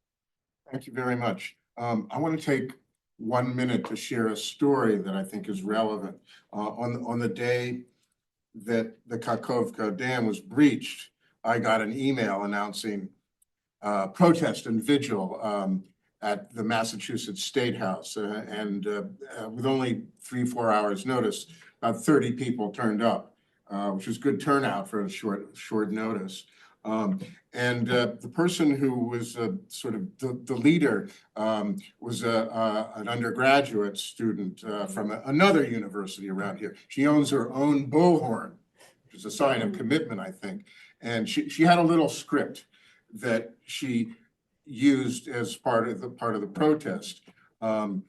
[SPEAKER 6] Thank you very much. I want to take 1 minute to share a story that I think is relevant. On the day that the Kakhovka Dam was breached, I got an email announcing protest and vigil at the Massachusetts State House. And with only 3-4 hours notice, about 30 people turned up, which was good turnout for a short notice. And the person who was sort of the leader was an undergraduate student from another university around here. She owns her own bullhorn, which is a sign of commitment, I think. And she had a little script that she used as part of the protest. Given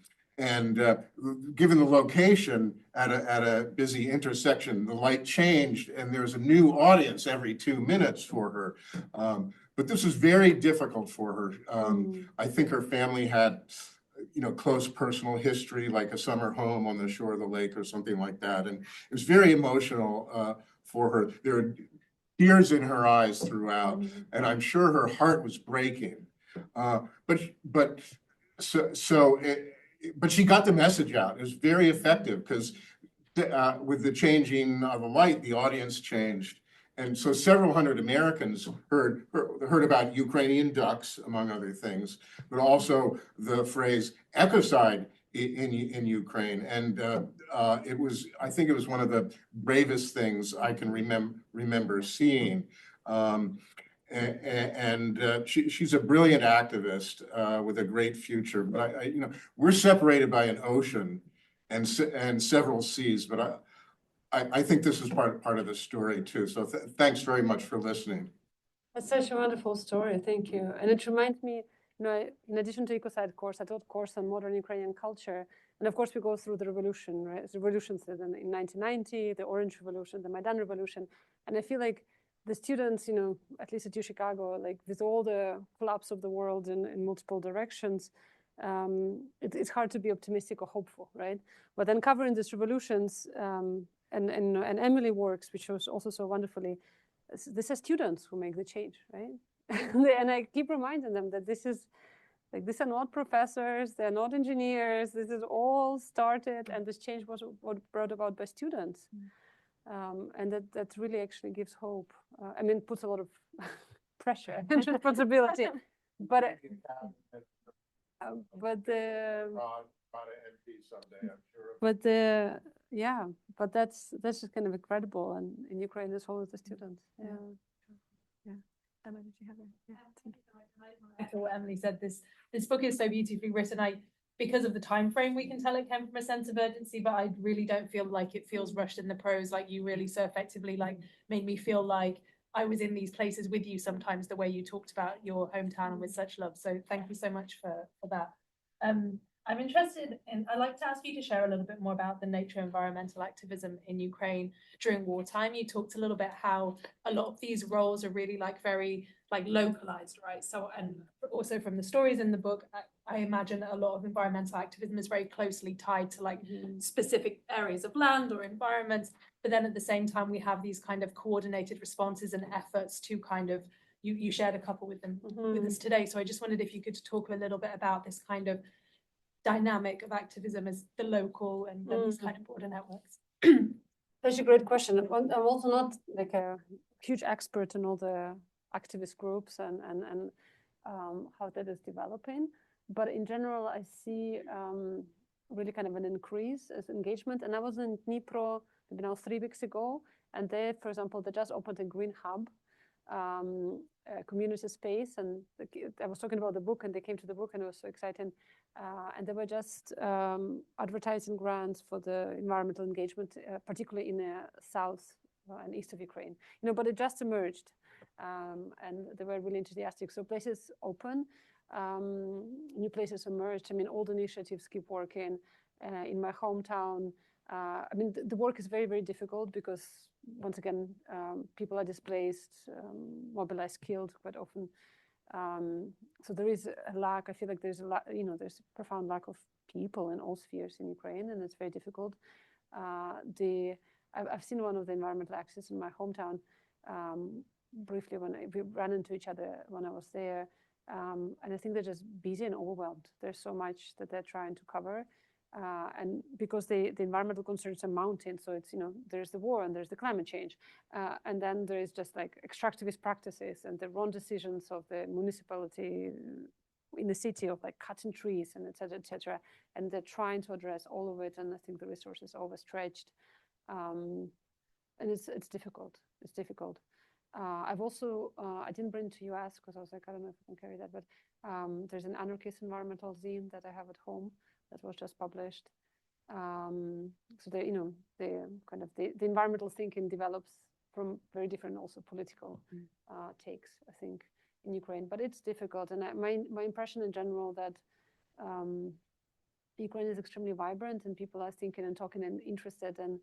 [SPEAKER 6] the location at a busy intersection, the light changed and there's a new audience every 2 minutes for her. But this was very difficult for her. I think her family had, close personal history, like a summer home on the shore of the lake or something like that. And it was very emotional for her. There were tears in her eyes throughout, and I'm sure her heart was breaking. But she got the message out. It was very effective because with the changing of the light, the audience changed. And so several hundred Americans heard about Ukrainian ducks, among other things, but also the phrase ecocide in Ukraine. And I think it was one of the bravest things I can remember seeing. She's a brilliant activist with a great future. But we're separated by an ocean and several seas. But I think this is part of the story too. So thanks very much for listening.
[SPEAKER 2] That's such a wonderful story. Thank you. And it reminds me, in addition to Ecocide course, I taught course on modern Ukrainian culture. And of course, we go through the revolution, right? The revolutions in 1990, the Orange Revolution, the Maidan Revolution. And I feel like the students, at least at UChicago, like with all the collapse of the world in multiple directions, it's hard to be optimistic or hopeful, right? But then covering these revolutions, and Emily works, which shows also so wonderfully, this is students who make the change, right? And I keep reminding them that these are not professors, they're not engineers, this is all started, and this change was brought about by students. And that really actually gives hope. Puts a lot of pressure and responsibility. But that's just kind of incredible. And in Ukraine, there's always the students. Yeah. Emma, did you have
[SPEAKER 4] Echo what Emily said. This book is so beautifully written. Because of the time frame, we can tell it came from a sense of urgency, but I really don't feel like it feels rushed in the prose. Like you really so effectively made me feel like I was in these places with you sometimes, the way you talked about your hometown with such love. So thank you so much for that. I'm interested in, I'd like to ask you to share a little bit more about the nature of environmental activism in Ukraine during wartime. You talked a little bit how a lot of these roles are really very localized, right? So, and also from the stories in the book, I imagine that a lot of environmental activism is very closely tied to specific areas of land or environments. But then at the same time, we have these kind of coordinated responses and efforts to you shared a couple with them with us today. So I just wondered if you could talk a little bit about this kind of dynamic of activism as the local and these kind of broader networks.
[SPEAKER 2] That's a great question. I'm also not like a huge expert in all the activist groups and how that is developing. But in general, I see really kind of an increase as engagement. And I was in Dnipro maybe now 3 weeks ago, and they, for example, they just opened a green hub, a community space. And I was talking about the book, and they came to the book, and it was so exciting. And they were just advertising grants for the environmental engagement, particularly in the south and east of Ukraine. But it just emerged, and they were really enthusiastic. So places open, new places emerged. All the initiatives keep working. In my hometown, the work is very, very difficult because, once again, people are displaced, mobilized, killed quite often. So there is a lack. I feel like there's there's a profound lack of people in all spheres in Ukraine, and it's very difficult. I've seen one of the environmental activists in my hometown briefly when we ran into each other when I was there, and I think they're just busy and overwhelmed. There's so much that they're trying to cover, and because the environmental concerns are mounting, so it's there's the war and there's the climate change, and then there is just like extractivist practices and the wrong decisions of the municipality in the city of like cutting trees and et cetera, et cetera. And they're trying to address all of it. And I think the resources are overstretched. And it's difficult. It's difficult. I've also, I didn't bring to US because I was like, I don't know if I can carry that, but there's an anarchist environmental zine that I have at home that was just published. So they, you know, they kind of, the environmental thinking develops from very different also political takes, I think, in Ukraine, but it's difficult. And my impression in general that Ukraine is extremely vibrant and people are thinking and talking and interested and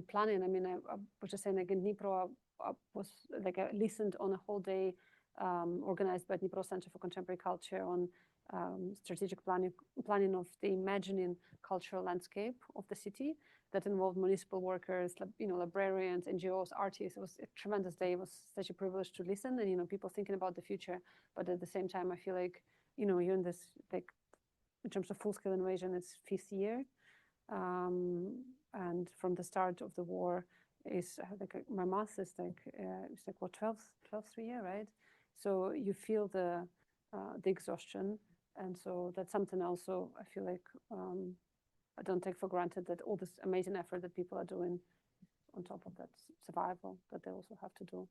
[SPEAKER 2] planning. I mean, I was just saying, like in Dnipro, I was like, I listened on a whole day organized by Dnipro Center for Contemporary Culture on strategic planning of the imagining cultural landscape of the city that involved municipal workers, you know, librarians, NGOs, artists. It was a tremendous day. It was such a privilege to listen and, you know, people thinking about the future. But at the same time, I feel like, you know, you're in this, like, in terms of full-scale invasion, it's 5th year. And from the start of the war is like my math is like, it's like what, 12th year, right? So you feel the exhaustion. And so that's something also I feel like I don't take for granted that all this amazing effort that people are doing on top of that survival that they also have to do.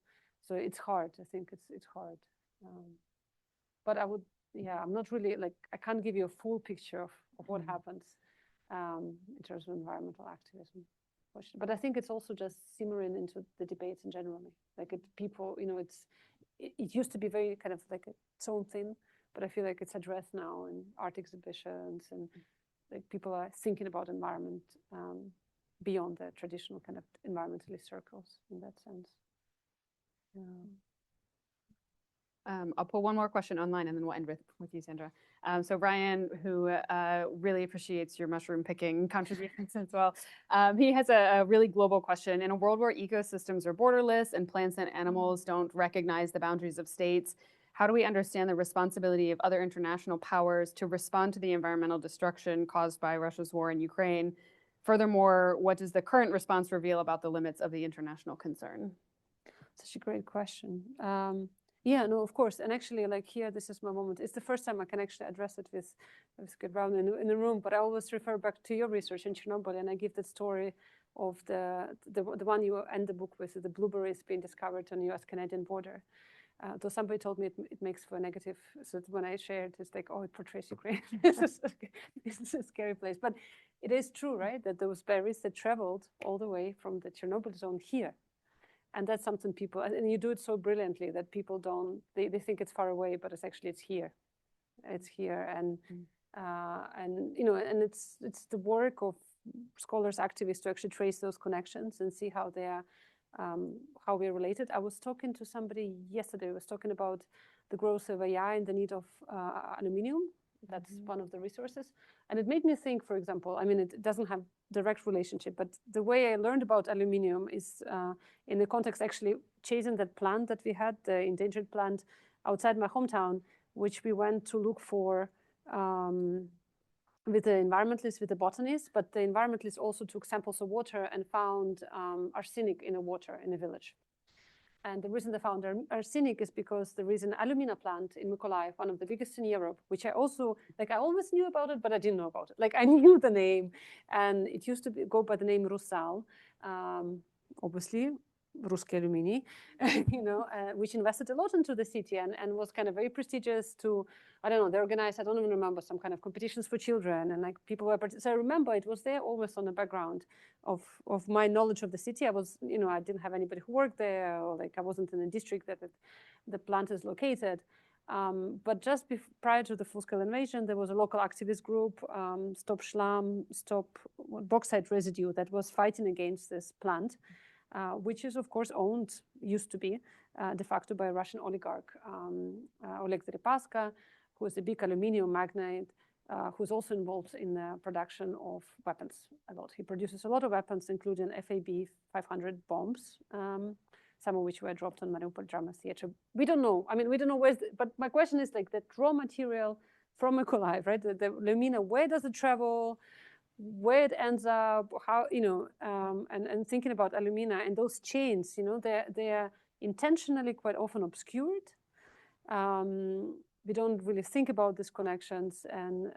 [SPEAKER 2] So it's hard. I think it's hard. But I would, yeah, I'm not really like, I can't give you a full picture of what happens in terms of environmental activism. But I think it's also just simmering into the debates in general. Like people, you know, it used to be very kind of like its own thing, but I feel like it's addressed now in art exhibitions and like people are thinking about environment beyond the traditional kind of environmentalist circles in that sense.
[SPEAKER 1] I'll pull one more question online and then we'll end with you, Sandra. So Ryan, who really appreciates your mushroom picking contributions as well, he has a really global question. In a world where ecosystems are borderless and plants and animals don't recognize the boundaries of states, how do we understand the responsibility of other international powers to respond to the environmental destruction caused by Russia's war in Ukraine? Furthermore, what does the current response reveal about the limits of the international concern?
[SPEAKER 2] Such a great question. Yeah, no, of course. And actually, like here, this is my moment. It's the first time I can actually address it with Scott Brown in the room, but I always refer back to your research in Chernobyl, and I give that story of the one you end the book with, the blueberries being discovered on the US-Canadian border. Though somebody told me it makes for a negative, so when I shared, it's like, oh, it portrays Ukraine. This is a scary place. But it is true, right, that those berries that traveled all the way from the Chernobyl zone here. And that's something people, and you do it so brilliantly that people don't, they think it's far away, but it's here. It's here. And you know, and it's the work of scholars, activists to actually trace those connections and see how they are, how we're related. I was talking to somebody yesterday, I was talking about the growth of AI and the need of aluminium. That's one of the resources. And it made me think, for example, I mean, it doesn't have direct relationship, but the way I learned about aluminium is in the context actually chasing that plant that we had, the endangered plant outside my hometown, which we went to look for with the environmentalists, with the botanists, but the environmentalists also took samples of water and found arsenic in the water in a village. And the reason they found arsenic is because there is an alumina plant in Mykolaiv, one of the biggest in Europe, which I also, like I always knew about it, but I didn't know about it. Like I knew the name and it used to go by the name Rusal, obviously, Ruski Alumini, you know, which invested a lot into the city and was kind of very prestigious to, I don't know, they organized, I don't even remember, some kind of competitions for children and like people were, so I remember it was there always on the background of my knowledge of the city. I was, you know, I didn't have anybody who worked there or like I wasn't in the district that the plant is located. But just prior to the full-scale invasion, there was a local activist group, Stop Schlam, Stop Bauxite Residue, that was fighting against this plant. Which is, of course, owned, used to be, de facto by a Russian oligarch, Oleg Deripaska, who is a big aluminium magnate, who's also involved in the production of weapons a lot. He produces a lot of weapons, including FAB 500 bombs, some of which were dropped on Mariupol drama theater. We don't know. I mean, we don't know where's, but my question is like that raw material from Mykolaiv, right? The alumina, where does it travel? Where it ends up, how, you know, and thinking about alumina and those chains, you know, they are intentionally quite often obscured. we don't really think about these connections, and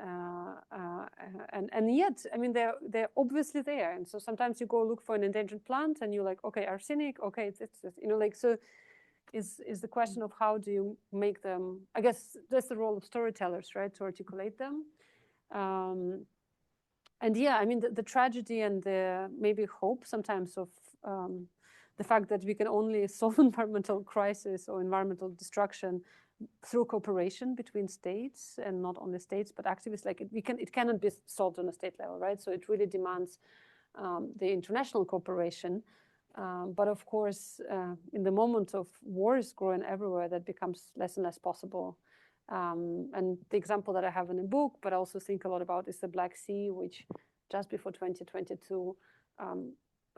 [SPEAKER 2] yet, I mean, they're obviously there. And so sometimes you go look for an endangered plant, and you're like, okay, arsenic, okay, it's you know, like, so is the question of how do you make them? I guess that's the role of storytellers, right, to articulate them. And yeah, I mean, the tragedy and the maybe hope sometimes of the fact that we can only solve environmental crisis or environmental destruction through cooperation between states, and not only states, but activists. Like it cannot be solved on a state level, right? So it really demands the international cooperation. But of course, in the moment of wars growing everywhere, that becomes less and less possible. And the example that I have in the book, but I also think a lot about, is the Black Sea, which just before 2022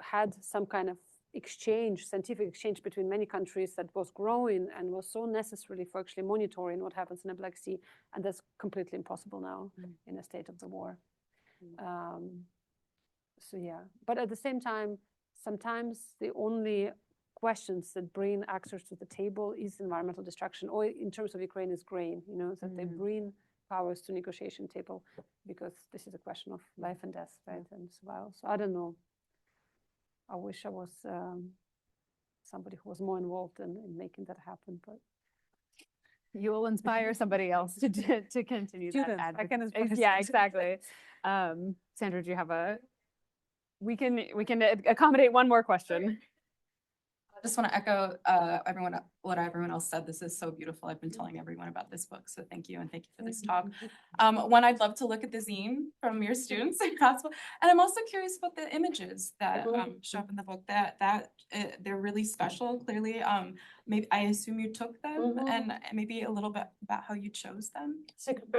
[SPEAKER 2] had some kind of exchange, scientific exchange between many countries that was growing and was so necessary for actually monitoring what happens in the Black Sea. And that's completely impossible now in a state of the war. So yeah, but at the same time, sometimes the only questions that bring actors to the table is environmental destruction, or in terms of Ukraine is grain, you know, that they bring powers to negotiation table, because this is a question of life and death, right, and survival. So I don't know. I wish I was somebody who was more involved in making that happen, but
[SPEAKER 1] you will inspire somebody else to continue that
[SPEAKER 2] Students, I can
[SPEAKER 1] advocacy.
[SPEAKER 2] inspire
[SPEAKER 1] Yeah,
[SPEAKER 2] students.
[SPEAKER 1] exactly. Sandra, do you have a? We can accommodate one more question.
[SPEAKER 10] I just want to echo what everyone else said. This is so beautiful. I've been telling everyone about this book, so thank you, and thank you for this talk. One, I'd love to look at the zine from your students if possible, and I'm also curious about the images that show up in the book. They're really special. Clearly, maybe I assume you took them, and maybe a little bit about how you chose them.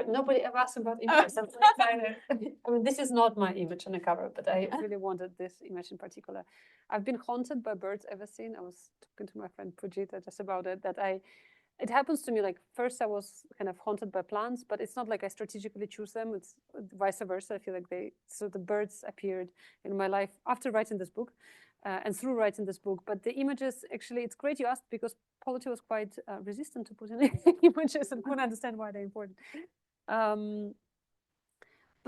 [SPEAKER 2] Nobody ever asked about images. I'm so excited. I mean, this is not my image on the cover, but I really wanted this image in particular. I've been haunted by birds ever since. I was talking to my friend Pujita just about it, it happens to me, like first I was kind of haunted by plants, but it's not like I strategically choose them. It's vice versa. I feel like so the birds appeared in my life after writing this book and through writing this book. But the images, actually, it's great you asked, because Polity was quite resistant to putting images and couldn't understand why they're important. But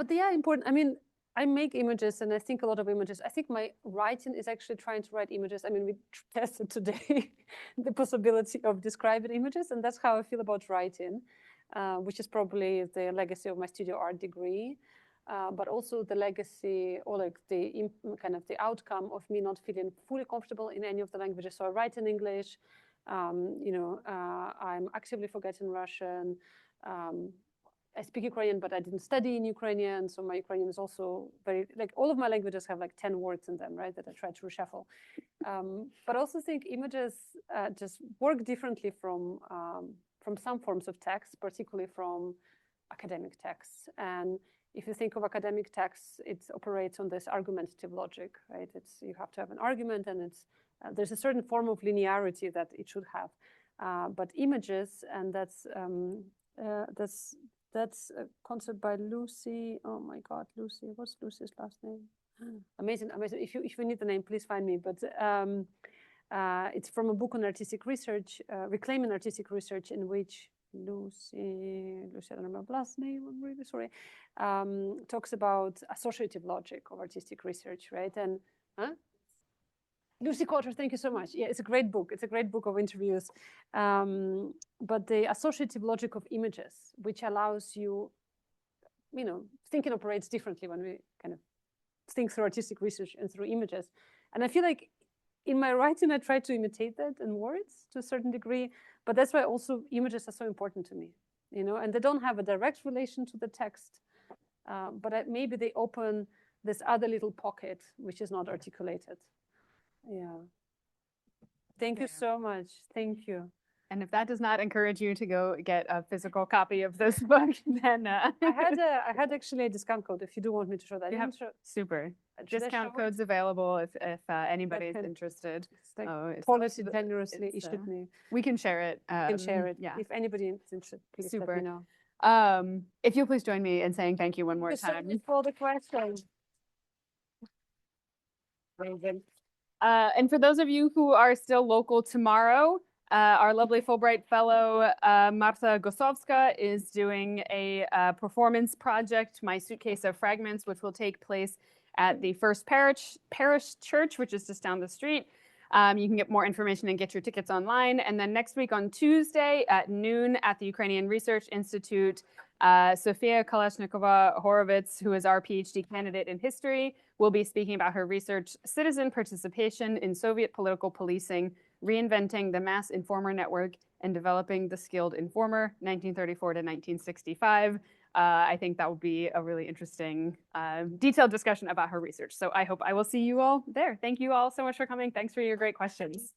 [SPEAKER 2] they are important. I mean, I make images and I think a lot of images. I think my writing is actually trying to write images. I mean, we tested today the possibility of describing images, and that's how I feel about writing, which is probably the legacy of my studio art degree, but also the legacy, or like the kind of the outcome of me not feeling fully comfortable in any of the languages. So I write in English, I'm actively forgetting Russian. I speak Ukrainian, but I didn't study in Ukrainian. So my Ukrainian is also very, like all of my languages have like 10 words in them, right, that I try to reshuffle. But I also think images just work differently from some forms of text, particularly from academic texts. And if you think of academic texts, it operates on this argumentative logic, right? You have to have an argument, and there's a certain form of linearity that it should have. But images, and that's a concept by Lucy. Oh my God, Lucy! What's Lucy's last name? Amazing, amazing. If you need the name, please find me. But it's from a book on artistic research, reclaiming artistic research, in which Lucy, I don't remember last name. I'm really sorry. Talks about associative logic of artistic research, right? And Lucy Cotter, thank you so much. Yeah, it's a great book. It's a great book of interviews. But the associative logic of images, which allows you, thinking operates differently when we kind of think through artistic research and through images. And I feel like in my writing, I try to imitate that in words to a certain degree. But that's why also images are so important to me, and they don't have a direct relation to the text, but maybe they open this other little pocket, which is not articulated. Yeah. Thank you so much. Thank you.
[SPEAKER 1] And if that does not encourage you to go get a physical copy of this book, then
[SPEAKER 2] I had actually a discount code if you do want me to show that.
[SPEAKER 1] Yeah, super. Discount codes available if anybody is interested.
[SPEAKER 2] Policy generously issued me.
[SPEAKER 1] We can share it.
[SPEAKER 2] Can share it.
[SPEAKER 1] Yeah.
[SPEAKER 2] If anybody is interested, please
[SPEAKER 1] super.
[SPEAKER 2] let me know.
[SPEAKER 1] If you'll please join me in saying thank you one more time.
[SPEAKER 2] Thank you for the question.
[SPEAKER 1] And for those of you who are still local tomorrow, Our lovely Fulbright fellow, Marta Gosowska, is doing a performance project, My Suitcase of Fragments, which will take place at the First Parish Church, which is just down the street. You can get more information and get your tickets online. And then next week on Tuesday at noon at the Ukrainian Research Institute, Sofia Kalashnikova-Horovitz, who is our PhD candidate in history, will be speaking about her research, Citizen Participation in Soviet Political Policing, Reinventing the Mass Informer Network and Developing the Skilled Informer, 1934 to 1965. I think that will be a really interesting, detailed discussion about her research. So I hope I will see you all there. Thank you all so much for coming. Thanks for your great questions.